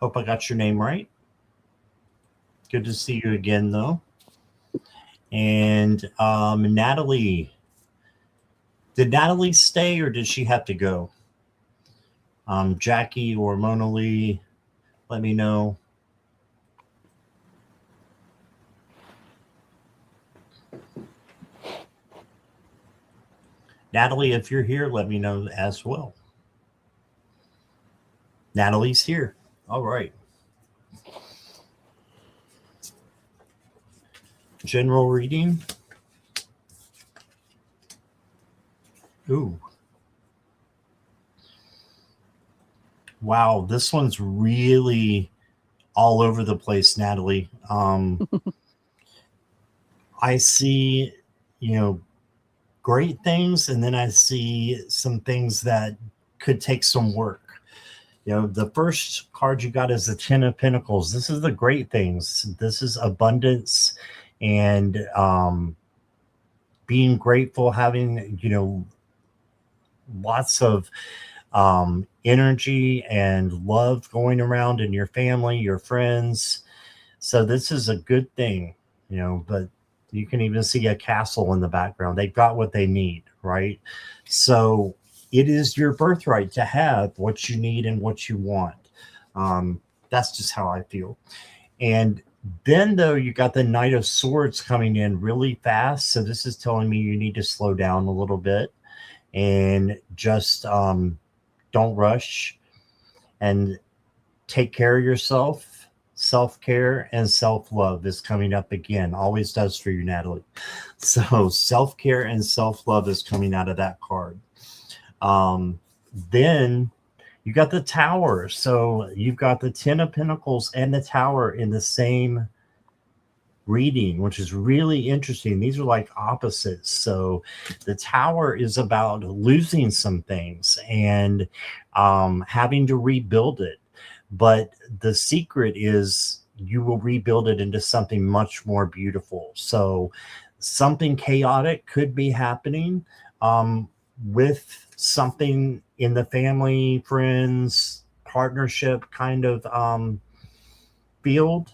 Hope I got your name right. Good to see you again, though. And Natalie. Did Natalie stay or did she have to go? Jackie or Mona Lee, let me know. Natalie, if you're here, let me know as well. Natalie's here. All right. General reading. Ooh. Wow, this one's really all over the place, Natalie. I see, great things, and then I see some things that could take some work. The first card you got is the Ten of Pentacles. This is the great things. This is abundance and being grateful, having, lots of energy and love going around in your family, your friends. So this is a good thing, but you can even see a castle in the background. They've got what they need, right? So it is your birthright to have what you need and what you want. That's just how I feel. And then, though, you got the Knight of Swords coming in really fast. So this is telling me you need to slow down a little bit and just don't rush and take care of yourself. Self-care and self-love is coming up again. Always does for you, Natalie. So self-care and self-love is coming out of that card. Then you got the Tower. So you've got the Ten of Pentacles and the Tower in the same reading, which is really interesting. These are like opposites. So the Tower is about losing some things and having to rebuild it. But the secret is you will rebuild it into something much more beautiful. So something chaotic could be happening with something in the family, friends, partnership kind of field.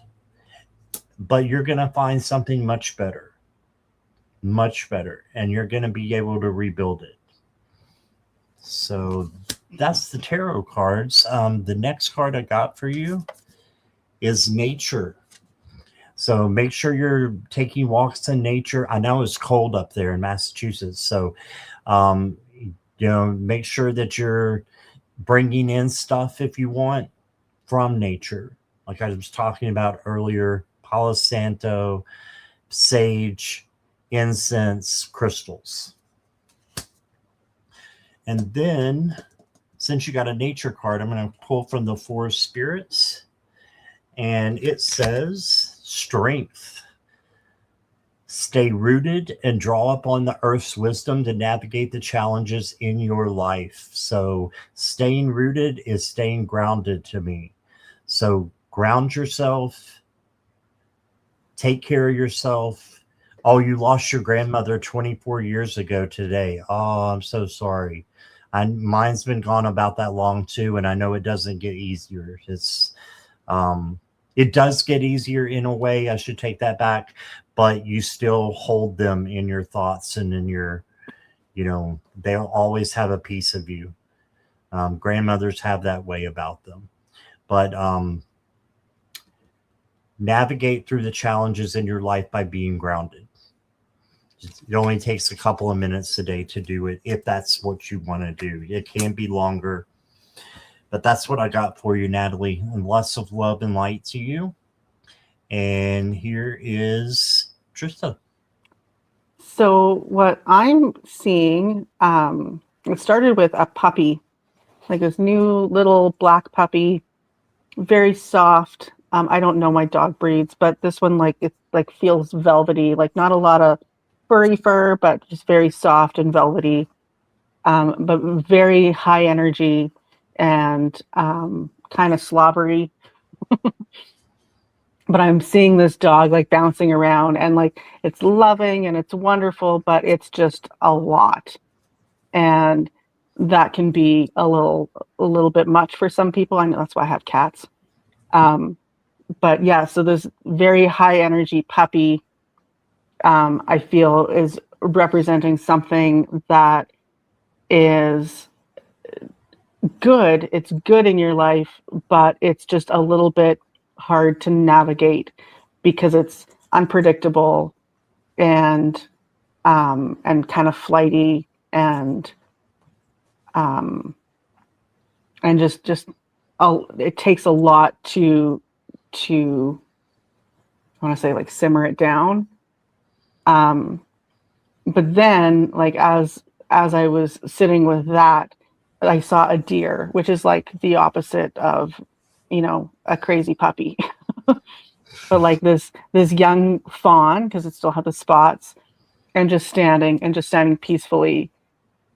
But you're going to find something much better. And you're going to be able to rebuild it. So that's the tarot cards. The next card I got for you is nature. So make sure you're taking walks in nature. I know it's cold up there in Massachusetts. So, make sure that you're bringing in stuff if you want from nature. Like I was talking about earlier, Palo Santo, sage, incense, crystals. And then, since you got a nature card, I'm going to pull from the Four Spirits. And it says, strength. Stay rooted and draw upon the earth's wisdom to navigate the challenges in your life. So staying rooted is staying grounded to me. So ground yourself. Take care of yourself. Oh, you lost your grandmother 24 years ago today. Oh, I'm so sorry. Mine's been gone about that long too, and I know it doesn't get easier. It does get easier in a way. I should take that back, but you still hold them in your thoughts and in your, they'll always have a piece of you. Grandmothers have that way about them, but navigate through the challenges in your life by being grounded. It only takes a couple of minutes a day to do it if that's what you want to do. It can be longer. But that's what I got for you, Natalie. And lots of love and light to you. And here is Trista. So what I'm seeing, it started with a puppy, like this new little black puppy, very soft. I don't know my dog breeds, but this one like it like feels velvety, like not a lot of furry fur, but just very soft and velvety. But very high energy and kind of slobbery. But I'm seeing this dog like bouncing around and like it's loving and it's wonderful, but it's just a lot. And that can be a little bit much for some people. I know that's why I have cats. Um, but yeah, so this very high energy puppy, I feel is representing something that is good. It's good in your life, but it's just a little bit hard to navigate because it's unpredictable and kind of flighty um, and just it takes a lot to I want to say like simmer it down. Um, but then like as I was sitting with that, I saw a deer, which is like the opposite of, a crazy puppy. But like this young fawn, because it still had the spots, and just standing peacefully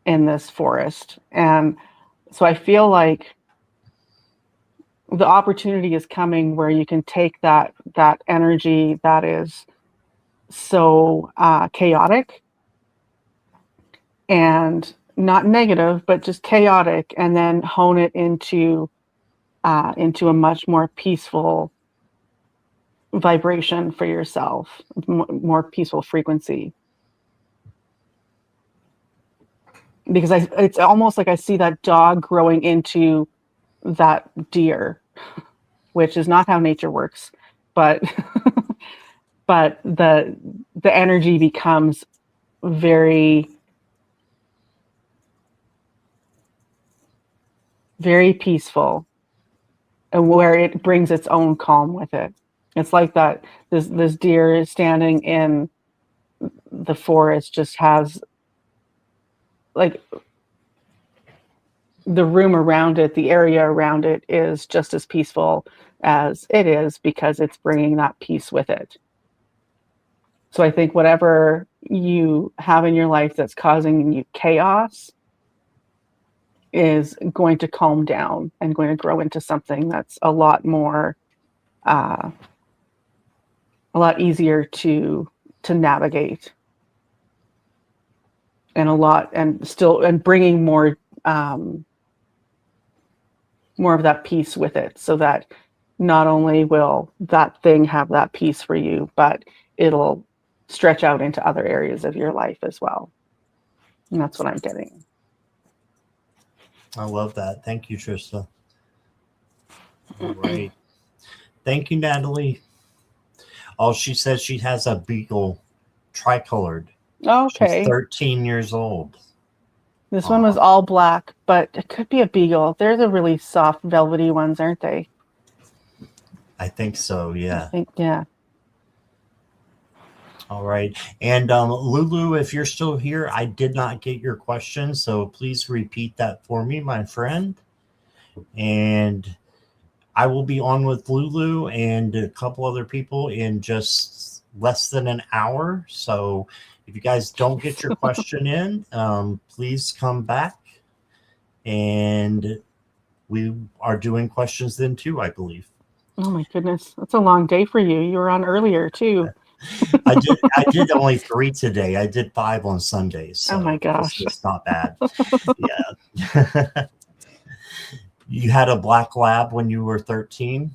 in this forest. And so I feel like the opportunity is coming where you can take that energy that is so chaotic and not negative, but just chaotic, and then hone it into a much more peaceful vibration for yourself, more peaceful frequency. Because it's almost like I see that dog growing into that deer, which is not how nature works, but but the energy becomes very very peaceful, and where it brings its own calm with it. It's like that this deer is standing in the forest, just has like the room around it, the area around it is just as peaceful as it is because it's bringing that peace with it. So I think whatever you have in your life that's causing you chaos is going to calm down and going to grow into something that's uh, a lot easier to navigate, and bringing more of that peace with it, so that not only will that thing have that peace for you, but it'll stretch out into other areas of your life as well. And that's what I'm getting. I love that. Thank you, Trista. All right. Thank you, Natalie. Oh, she says she has a beagle tricolored. She's Okay. 13 years old. This one was all black, but it could be a beagle. They're the really soft, velvety ones, aren't they? I think so, yeah. Yeah. All right. And Lulu, if you're still here, I did not get your question, so please repeat that for me, my friend. And I will be on with Lulu and a couple other people in just less than an hour. So if you guys don't get your question in, please come back. And we are doing questions then too, I believe. Oh my goodness. That's a long day for you. You were on earlier too. I did only 3 today. I did 5 on Sundays. So oh my gosh. It's not bad. Yeah. You had a black lab when you were 13?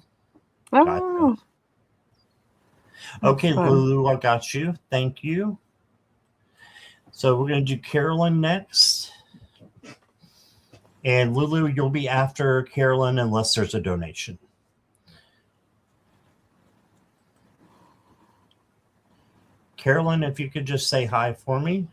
Oh. Gotcha. Okay, Lulu, I got you. Thank you. So we're going to do Carolyn next. And Lulu, you'll be after Carolyn unless there's a donation. Carolyn, if you could just say hi for me.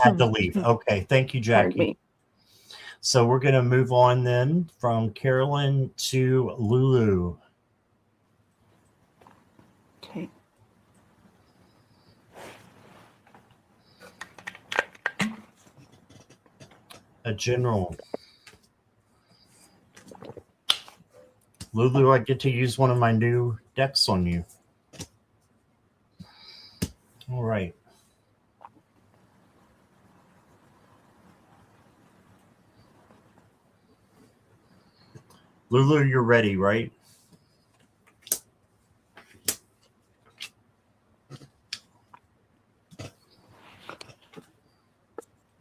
had to leave. Okay, thank you, Pardon Jackie. me. So we're going to move on then from Carolyn to Lulu. Okay. A general. Lulu, I get to use one of my new decks on you. All right. Lulu, you're ready, right?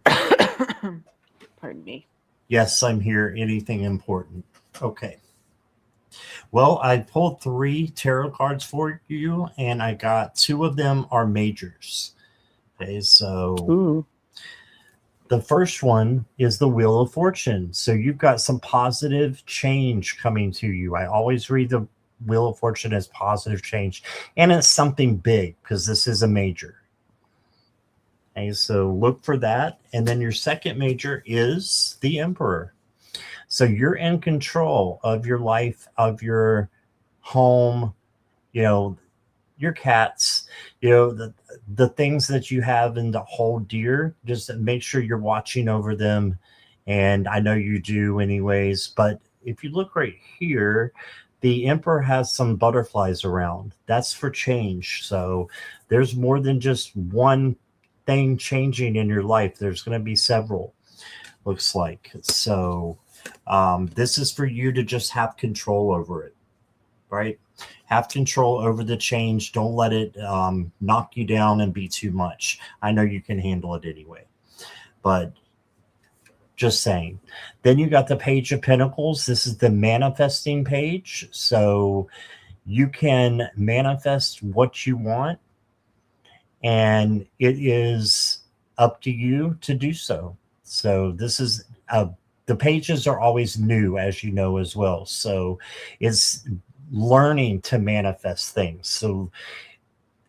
Pardon me. Yes, I'm here. Anything important? Okay. Well, I pulled 3 tarot cards for you, and I got 2 of them are majors. Okay, so Ooh. the first one is the Wheel of Fortune. So you've got some positive change coming to you. I always read the Wheel of Fortune as positive change, and it's something big because this is a major. Okay, so look for that. And then your second major is the Emperor. So you're in control of your life, of your home, your cats, the things that you have and the hold dear. Just make sure you're watching over them. And I know you do anyways, but if you look right here, the Emperor has some butterflies around. That's for change. So there's more than just one thing changing in your life. There's going to be several, looks like. So this is for you to just have control over it, right? Have control over the change. Don't let it knock you down and be too much. I know you can handle it anyway, but just saying. Then you got the Page of Pentacles. This is the manifesting page. So you can manifest what you want, and it is up to you to do so. So this is the pages are always new, as you know, as well. So it's learning to manifest things. So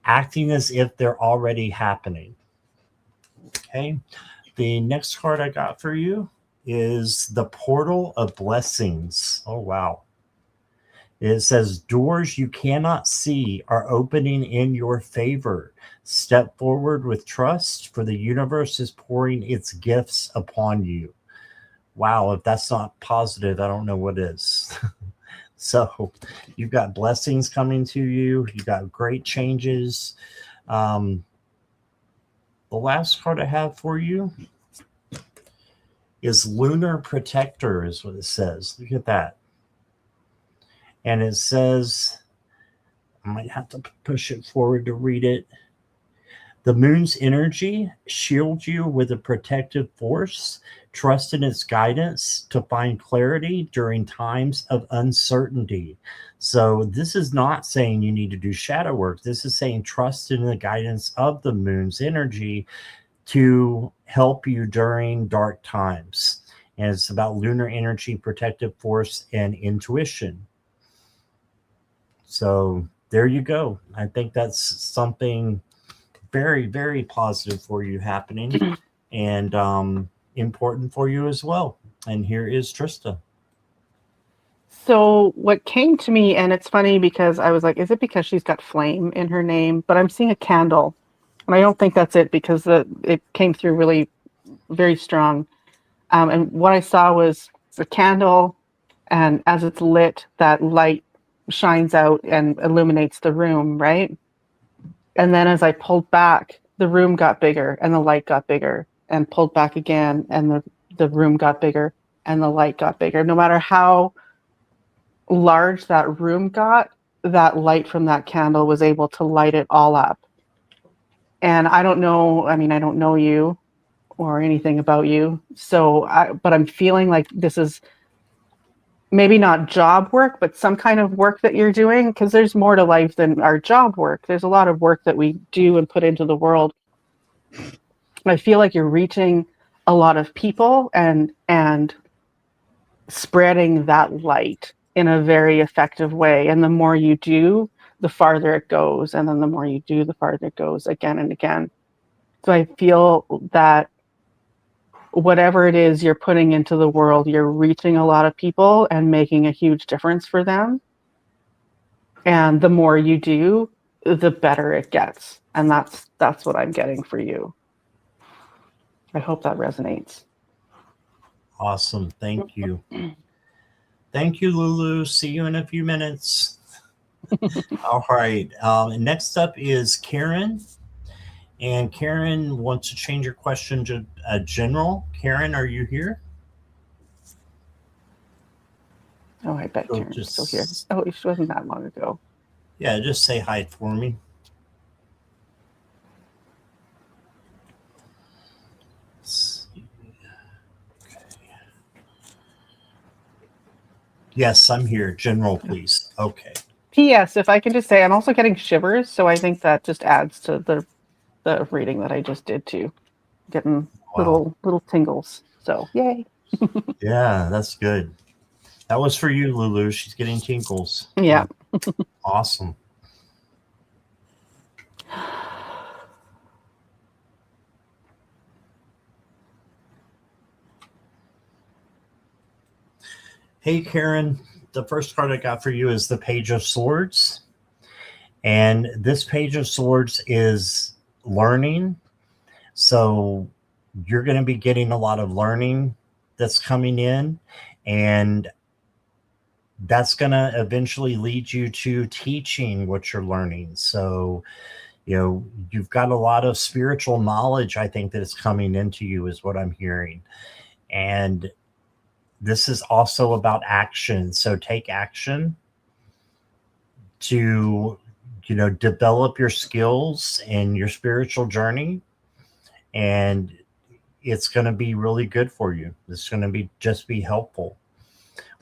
acting as if they're already happening. Okay. The next card I got for you is the Portal of Blessings. Oh, wow. It says, doors you cannot see are opening in your favor. Step forward with trust, for the universe is pouring its gifts upon you. Wow, if that's not positive, I don't know what is. So you've got blessings coming to you. You got great changes. The last card I have for you is Lunar Protector, is what it says. Look at that. And it says, I might have to push it forward to read it. The moon's energy shields you with a protective force. Trust in its guidance to find clarity during times of uncertainty. So this is not saying you need to do shadow work. This is saying trust in the guidance of the moon's energy to help you during dark times. And it's about lunar energy, protective force, and intuition. So there you go. I think that's something very, very positive for you happening and important for you as well. And here is Trista. So what came to me, and it's funny because I was like, is it because she's got flame in her name? But I'm seeing a candle, and I don't think that's it because it came through really very strong. And what I saw was a candle, and as it's lit, that light shines out and illuminates the room, right? And then as I pulled back, the room got bigger and the light got bigger, and pulled back again, and the room got bigger and the light got bigger. No matter how large that room got, that light from that candle was able to light it all up. And I don't know, I mean, I don't know you or anything about you. But I'm feeling like this is maybe not job work, but some kind of work that you're doing, because there's more to life than our job work. There's a lot of work that we do and put into the world. I feel like you're reaching a lot of people and spreading that light in a very effective way. And the more you do, the farther it goes. And then the more you do, the farther it goes again and again. So I feel that whatever it is you're putting into the world, you're reaching a lot of people and making a huge difference for them. And the more you do, the better it gets. And that's what I'm getting for you. I hope that resonates. Awesome. Thank you. Thank you, Lulu. See you in a few minutes. All right. Next up is Karen. And Karen wants to change your question to general. Karen, are you here? Oh, I bet Karen's still here. Oh, it wasn't that long ago. Yeah, just say hi for me. Yes, I'm here. General, please. Okay. P.S. If I can just say, I'm also getting shivers, so I think that just adds to the reading that I just did too. Getting little tingles. So yay. Yeah, that's good. That was for you, Lulu. She's getting tinkles. Yeah. Awesome. Hey, Karen. The first card I got for you is the Page of Swords. And this Page of Swords is learning. So you're going to be getting a lot of learning that's coming in. And that's going to eventually lead you to teaching what you're learning. So, you've got a lot of spiritual knowledge, I think, that is coming into you, is what I'm hearing. And this is also about action. So take action to, develop your skills and your spiritual journey. And it's going to be really good for you. It's going to just be helpful.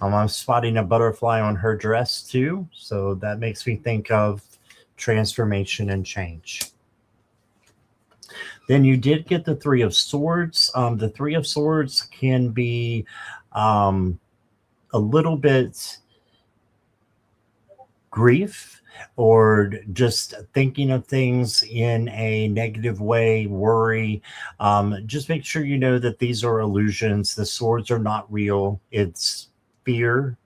I'm spotting a butterfly on her dress too. So that makes me think of transformation and change. Then you did get the Three of Swords. The Three of Swords can be a little bit grief or just thinking of things in a negative way, worry. Just make sure you know that these are illusions. The swords are not real. It's fear,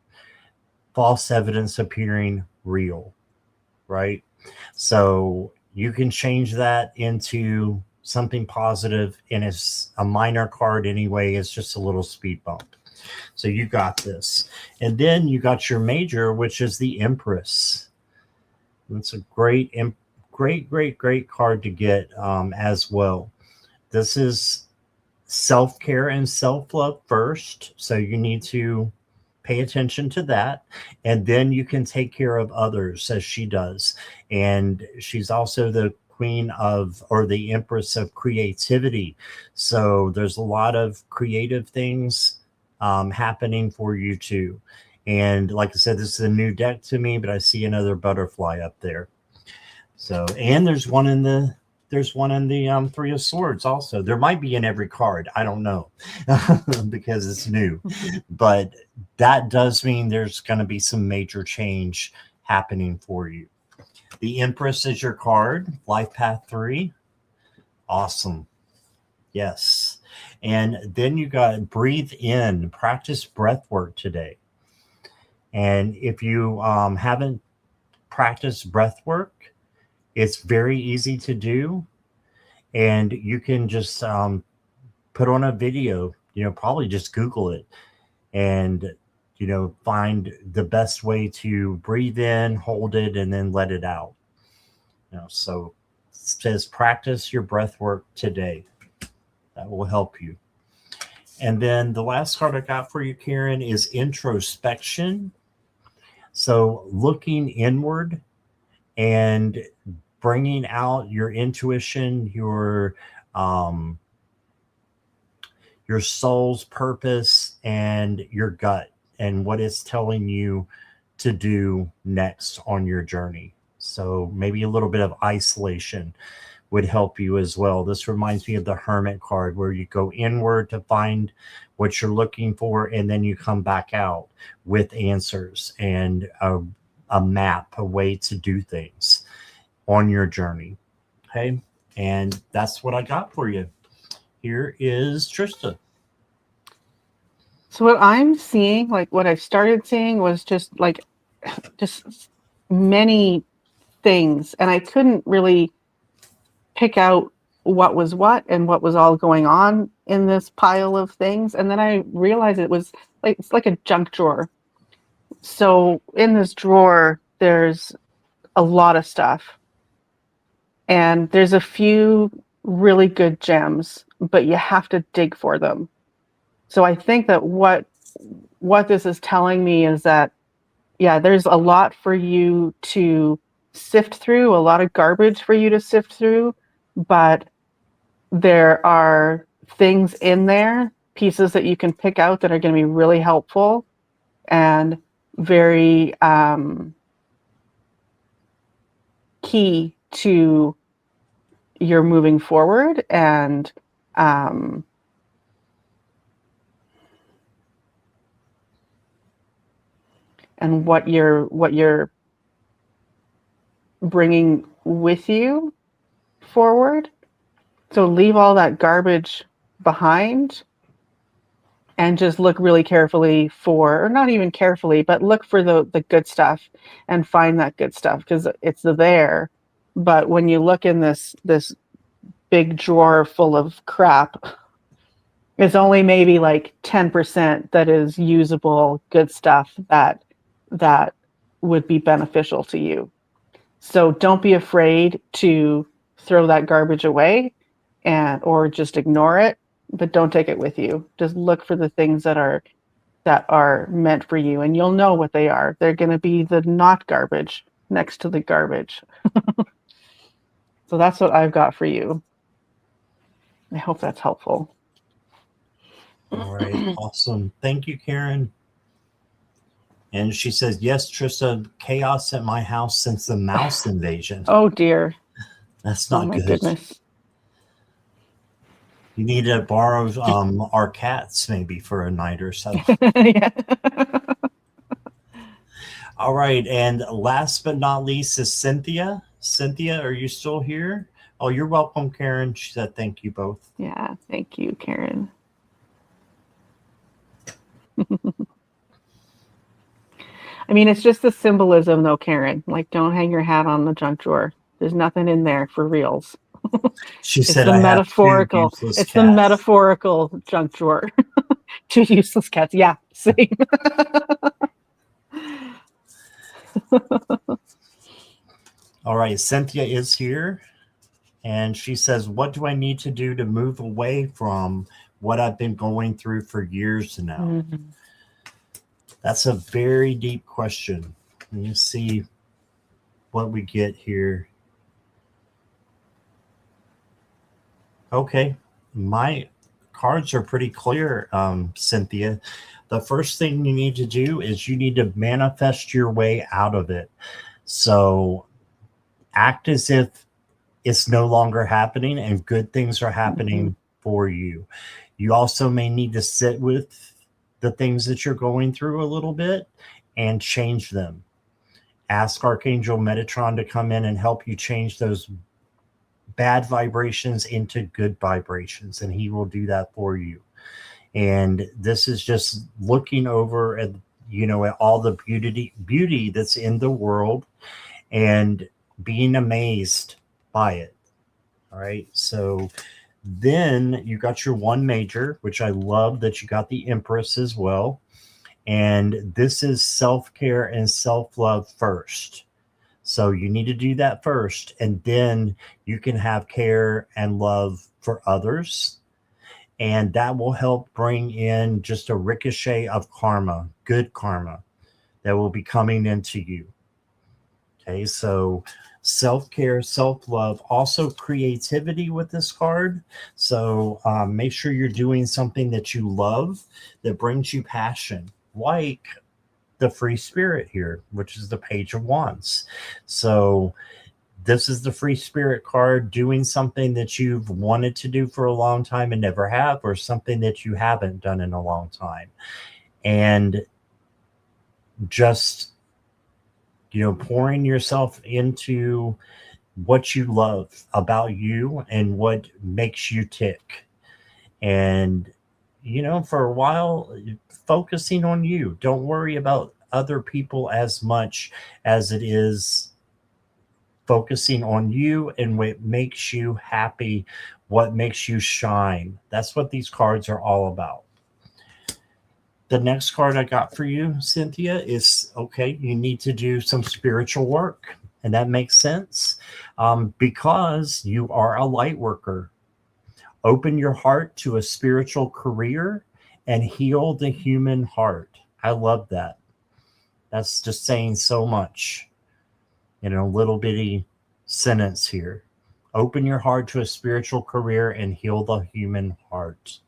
false evidence appearing real, right? So you can change that into something positive, and it's a minor card anyway. It's just a little speed bump. So you got this. And then you got your major, which is the Empress. It's a great card to get as well. This is self-care and self-love first. So you need to pay attention to that. And then you can take care of others as she does. And she's also the queen of, or the empress of creativity. So there's a lot of creative things happening for you too. And like I said, this is a new deck to me, but I see another butterfly up there. So, and there's one in the Three of Swords also. There might be in every card. I don't know because it's new. But that does mean there's going to be some major change happening for you. The Empress is your card. Life Path 3. Awesome. Yes. And then you got breathe in. Practice breath work today. And if you haven't practiced breath work, it's very easy to do, and you can just put on a video, probably just Google it and, find the best way to breathe in, hold it, and then let it out. So it says practice your breath work today. That will help you. And then the last card I got for you, Karen, is introspection. So looking inward and bringing out your intuition, your soul's purpose, and your gut, and what it's telling you to do next on your journey. So maybe a little bit of isolation would help you as well. This reminds me of the Hermit card, where you go inward to find what you're looking for, and then you come back out with answers and a map, a way to do things on your journey. Okay. And that's what I got for you. Here is Trista. So what I'm seeing, like what I started seeing was just many things, and I couldn't really pick out what was what and what was all going on in this pile of things. And then I realized it's like a junk drawer. So in this drawer, there's a lot of stuff, and there's a few really good gems, but you have to dig for them. So I think that what this is telling me is that, yeah, there's a lot for you to sift through, a lot of garbage for you to sift through, but there are things in there, pieces that you can pick out that are going to be really helpful and very key to your moving forward um, and what you're bringing with you forward. So leave all that garbage behind and just look really carefully for, or not even carefully, but look for the good stuff and find that good stuff, because it's there. But when you look in this big drawer full of crap, it's only maybe like 10% that is usable, good stuff that would be beneficial to you. So don't be afraid to throw that garbage away or just ignore it, but don't take it with you. Just look for the things that are meant for you, and you'll know what they are. They're going to be the not garbage next to the garbage. So that's what I've got for you. I hope that's helpful. All right, awesome. Thank you, Karen. And she says, yes, Trista, chaos at my house since the mouse invasion. Oh dear. That's not my good. Goodness. You need to borrow our cats maybe for a night or so. Yeah. All right. And last but not least is Cynthia. Cynthia, are you still here? Oh, you're welcome, Karen. She said, thank you both. Yeah. Thank you, Karen. I mean, it's just the symbolism, though, Karen. Like, don't hang your hat on the junk drawer. There's nothing in there for reals. She It's said, the I metaphorical. have 2 useless It's cats. the metaphorical junk drawer. 2 useless cats. Yeah, same. All right. Cynthia is here. And she says, what do I need to do to move away from what I've been going through for years now? Mm-hmm. That's a very deep question. Let me see what we get here. Okay, my cards are pretty clear, Cynthia. The first thing you need to do is you need to manifest your way out of it. So act as if it's no longer happening and good things are happening for you. You also may need to sit with the things that you're going through a little bit and change them. Ask Archangel Metatron to come in and help you change those bad vibrations into good vibrations, and he will do that for you. And this is just looking over at at all the beauty that's in the world and being amazed by it. All right, so then you got your 1 major, which I love that you got the Empress as well. And this is self-care and self-love first. So you need to do that first, and then you can have care and love for others. And that will help bring in just a ricochet of karma, good karma, that will be coming into you. Okay, so self-care, self-love, also creativity with this card. So make sure you're doing something that you love, that brings you passion, like the free spirit here, which is the Page of Wands. So this is the free spirit card, doing something that you've wanted to do for a long time and never have, or something that you haven't done in a long time. And just, pouring yourself into what you love about you and what makes you tick. And, for a while, focusing on you. Don't worry about other people as much as it is focusing on you and what makes you happy, what makes you shine. That's what these cards are all about. The next card I got for you, Cynthia, is okay, you need to do some spiritual work. And that makes sense because you are a light worker. Open your heart to a spiritual career and heal the human heart. I love that. That's just saying so much in a little bitty sentence here. Open your heart to a spiritual career and heal the human heart.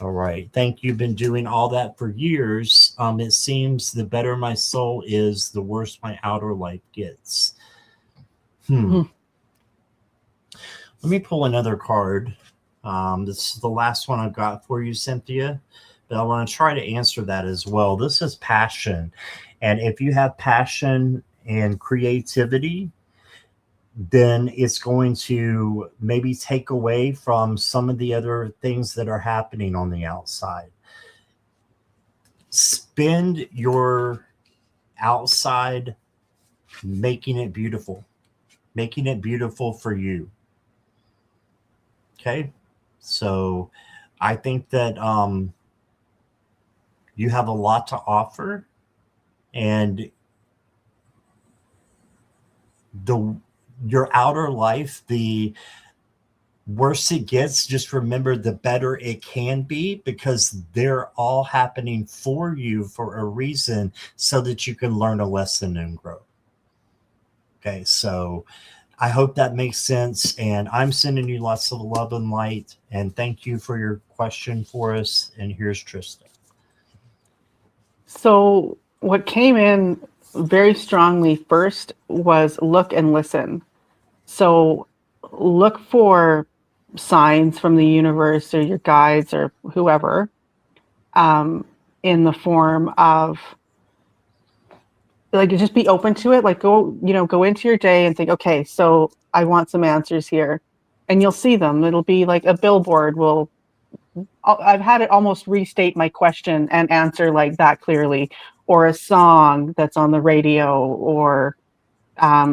All right. Thank you. Been doing all that for years. It seems the better my soul is, the worse my outer life gets. Let me pull another card. This is the last one I've got for you, Cynthia, but I want to try to answer that as well. This is passion. And if you have passion and creativity, then it's going to maybe take away from some of the other things that are happening on the outside. Spend your outside making it beautiful for you. Okay. So I think that you have a lot to offer, and your outer life, the worse it gets, just remember the better it can be, because they're all happening for you for a reason, so that you can learn a lesson and grow. Okay, so I hope that makes sense, and I'm sending you lots of love and light, and thank you for your question for us. And here's Trista. So what came in very strongly first was look and listen. So look for signs from the universe or your guides or whoever, in the form of, like, just be open to it. Like, go into your day and think, okay, so I want some answers here, and you'll see them. It'll be like a billboard I've had it almost restate my question and answer like that clearly, or a song that's on the radio, or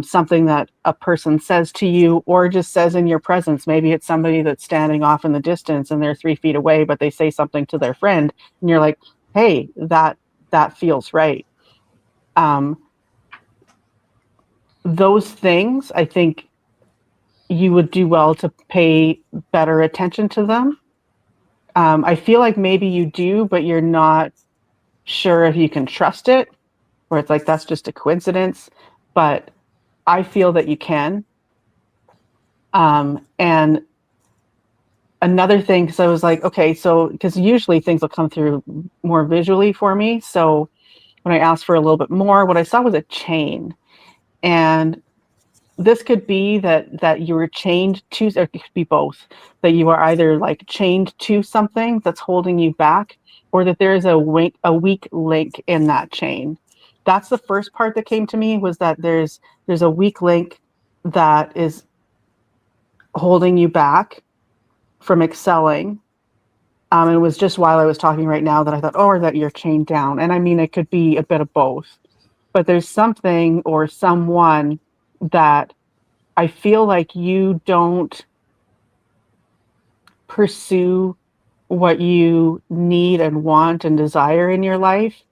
something that a person says to you, or just says in your presence. Maybe it's somebody that's standing off in the distance and they're 3 feet away, but they say something to their friend, and you're like, hey, that feels right. Those things, I think you would do well to pay better attention to them. I feel like maybe you do, but you're not sure if you can trust it, or it's like that's just a coincidence. But I feel that you can. And another thing, because I was like, okay, so because usually things will come through more visually for me. So when I asked for a little bit more, what I saw was a chain. And this could be that you were chained to, or it could be both, that you are either like chained to something that's holding you back, or that there is a weak link in that chain. That's the first part that came to me, was that there's a weak link that is holding you back from excelling. It was just while I was talking right now that I thought, or that you're chained down. And I mean, it could be a bit of both, but there's something or someone that I feel like you don't pursue what you need and want and desire in your life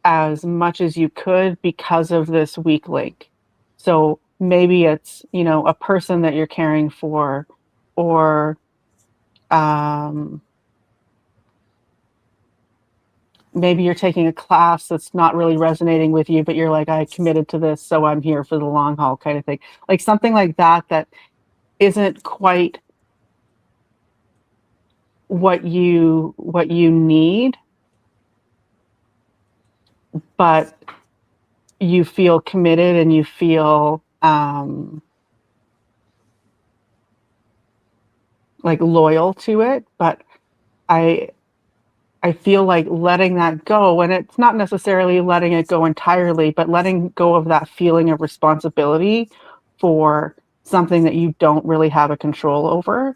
as much as you could because of this weak link. So maybe it's, a person that you're caring for, or maybe you're taking a class that's not really resonating with you, but you're like, I committed to this, so I'm here for the long haul, kind of thing. Like something like that isn't quite what you need, but you feel committed and you feel like loyal to it. But I feel like letting that go, and it's not necessarily letting it go entirely, but letting go of that feeling of responsibility for something that you don't really have a control over.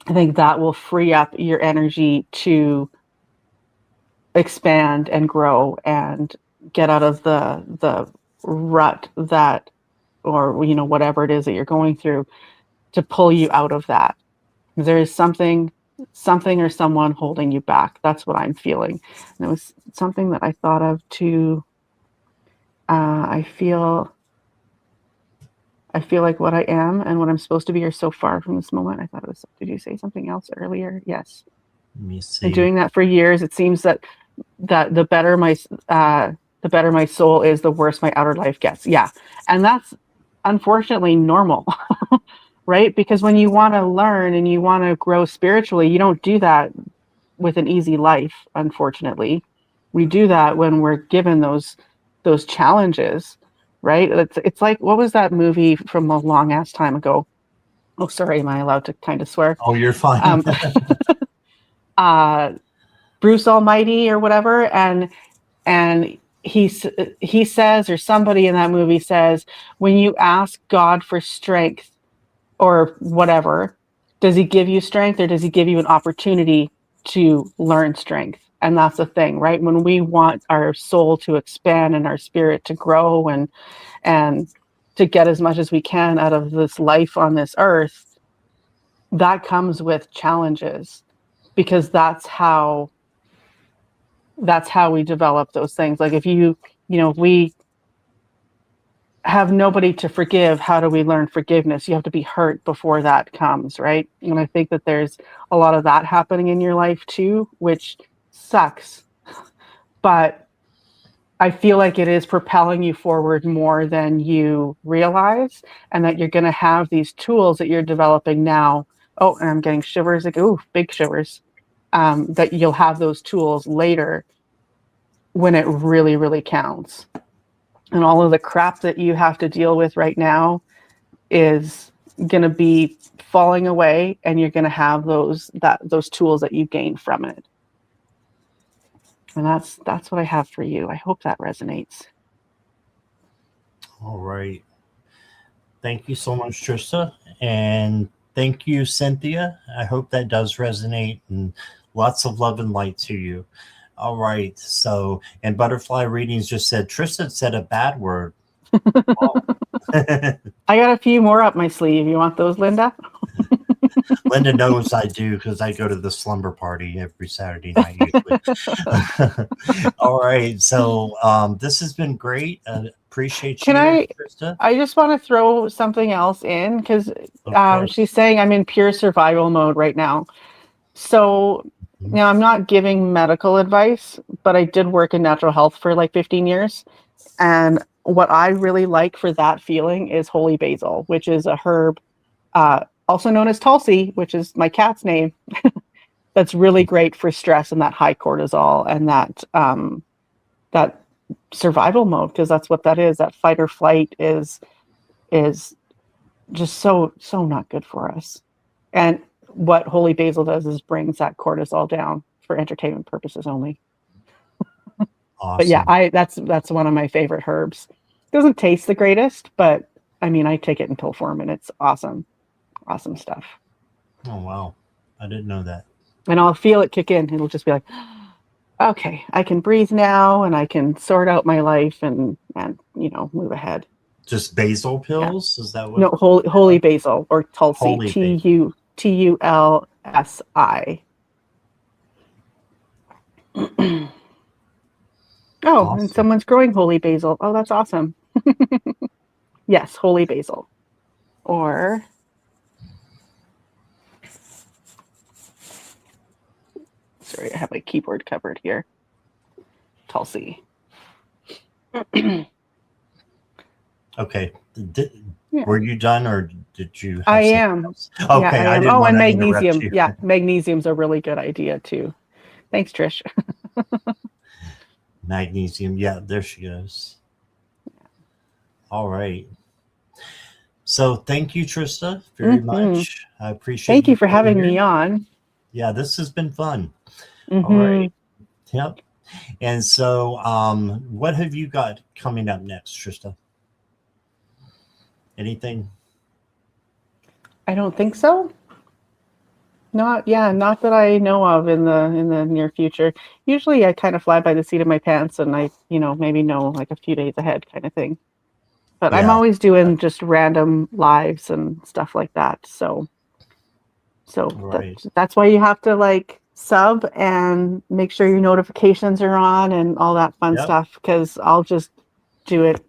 I think that will free up your energy to expand and grow and get out of the rut that, or you know, whatever it is that you're going through, to pull you out of that. There is something or someone holding you back. That's what I'm feeling. And it was something that I thought of too. I feel like what I am and what I'm supposed to be are so far from this moment. I thought it was, did you say something else earlier? Yes. Let me see. Been doing that for years. It seems that the better my soul is, the worse my outer life gets. Yeah. And that's unfortunately normal. Right? Because when you want to learn and you want to grow spiritually, you don't do that with an easy life, unfortunately. We do that when we're given those challenges, right? It's like, what was that movie from a long ass time ago? Oh, sorry, am I allowed to kind of swear? Oh, you're fine. Um, Bruce Almighty or whatever, and he says, or somebody in that movie says, when you ask God for strength or whatever, does he give you strength, or does he give you an opportunity to learn strength? And that's the thing, right? When we want our soul to expand and our spirit to grow and to get as much as we can out of this life on this earth, that comes with challenges, because that's how we develop those things. Like if if we have nobody to forgive, how do we learn forgiveness? You have to be hurt before that comes, right? And I think that there's a lot of that happening in your life too, which sucks. But I feel like it is propelling you forward more than you realize, and that you're going to have these tools that you're developing now. Oh, and I'm getting shivers, like, ooh, big shivers. That you'll have those tools later when it really, really counts. And all of the crap that you have to deal with right now is going to be falling away, and you're going to have those tools that you gain from it. And that's what I have for you. I hope that resonates. All right. Thank you so much, Trista. And thank you, Cynthia. I hope that does resonate, and lots of love and light to you. All right. So, and Butterfly Readings just said, Trista said a bad word. I got a few more up my sleeve. You want those, Linda? Linda knows I do, because I go to the slumber party every Saturday night usually. All right. So this has been great. Appreciate Can you, Trista. I just want to throw something else in, because Of course. she's saying I'm in pure survival mode right now. So now I'm not giving medical advice, but I did work in natural health for like 15 years. And what I really like for that feeling is holy basil, which is a herb, also known as Tulsi, which is my cat's name. That's really great for stress and that high cortisol and that survival mode, because that's what that is. That fight or flight is just so not good for us. And what holy basil does is brings that cortisol down for entertainment purposes only. Awesome. But yeah, that's one of my favorite herbs. Doesn't taste the greatest, but I mean, I take it in pill form and it's awesome. Awesome stuff. Oh, wow. I didn't know that. And I'll feel it kick in. It'll just be like, okay, I can breathe now, and I can sort out my life and move ahead. Just basil pills? Yeah. Is that what? No, holy basil, or Tulsi. Holy Tulsi. Oh, awesome. And someone's growing holy basil. Oh, that's awesome. Yes, holy basil. Or sorry, I have my keyboard covered here. Tulsi. Okay. Were you done, or did you have I am. Else? Okay, yeah, I am. I didn't and want to magnesium. You. Yeah, magnesium's a really good idea too. Thanks, Trish. Magnesium. Yeah, there she goes. All right. So thank you, Trista, very much. I appreciate Thank you for having me on. Yeah, this has been fun. All right. Yep. And so what have you got coming up next, Trista? Anything? I don't think so. Not that I know of in the near future. Usually I kind of fly by the seat of my pants and I, maybe know like a few days ahead kind of thing. But I'm Yeah, always doing just random lives and stuff like that. So right. that's why you have to like sub and make sure your notifications are on and all that fun Yep, stuff because I'll just do it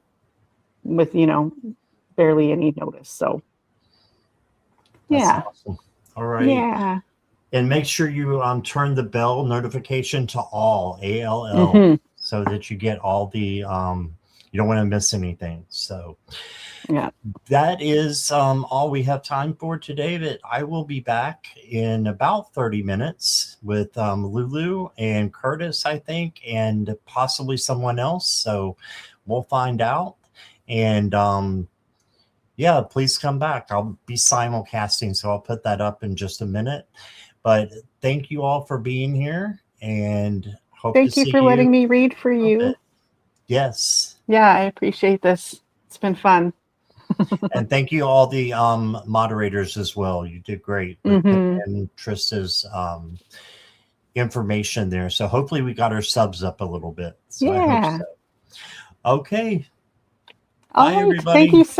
with, barely any notice. So that's yeah. awesome. All right. Yeah. And make sure you turn the bell notification to all, ALL, Hmm. so that you get all the you don't want to miss anything. So Yeah. that is all we have time for today. But I will be back in about 30 minutes with Lulu and Curtis, I think, and possibly someone else. So we'll find out. And yeah, please come back. I'll be simulcasting, so I'll put that up in just a minute. But thank you all for being here and hope to Thank you see for you letting me read for in a you. bit. Yes. Yeah, I appreciate this. It's been fun. And thank you all the moderators as well. You did great with putting Hmm. in Trista's information there. So hopefully we got our subs up a little bit. So I hope Yeah. so. Okay. All Bye, right. Thank everybody. you so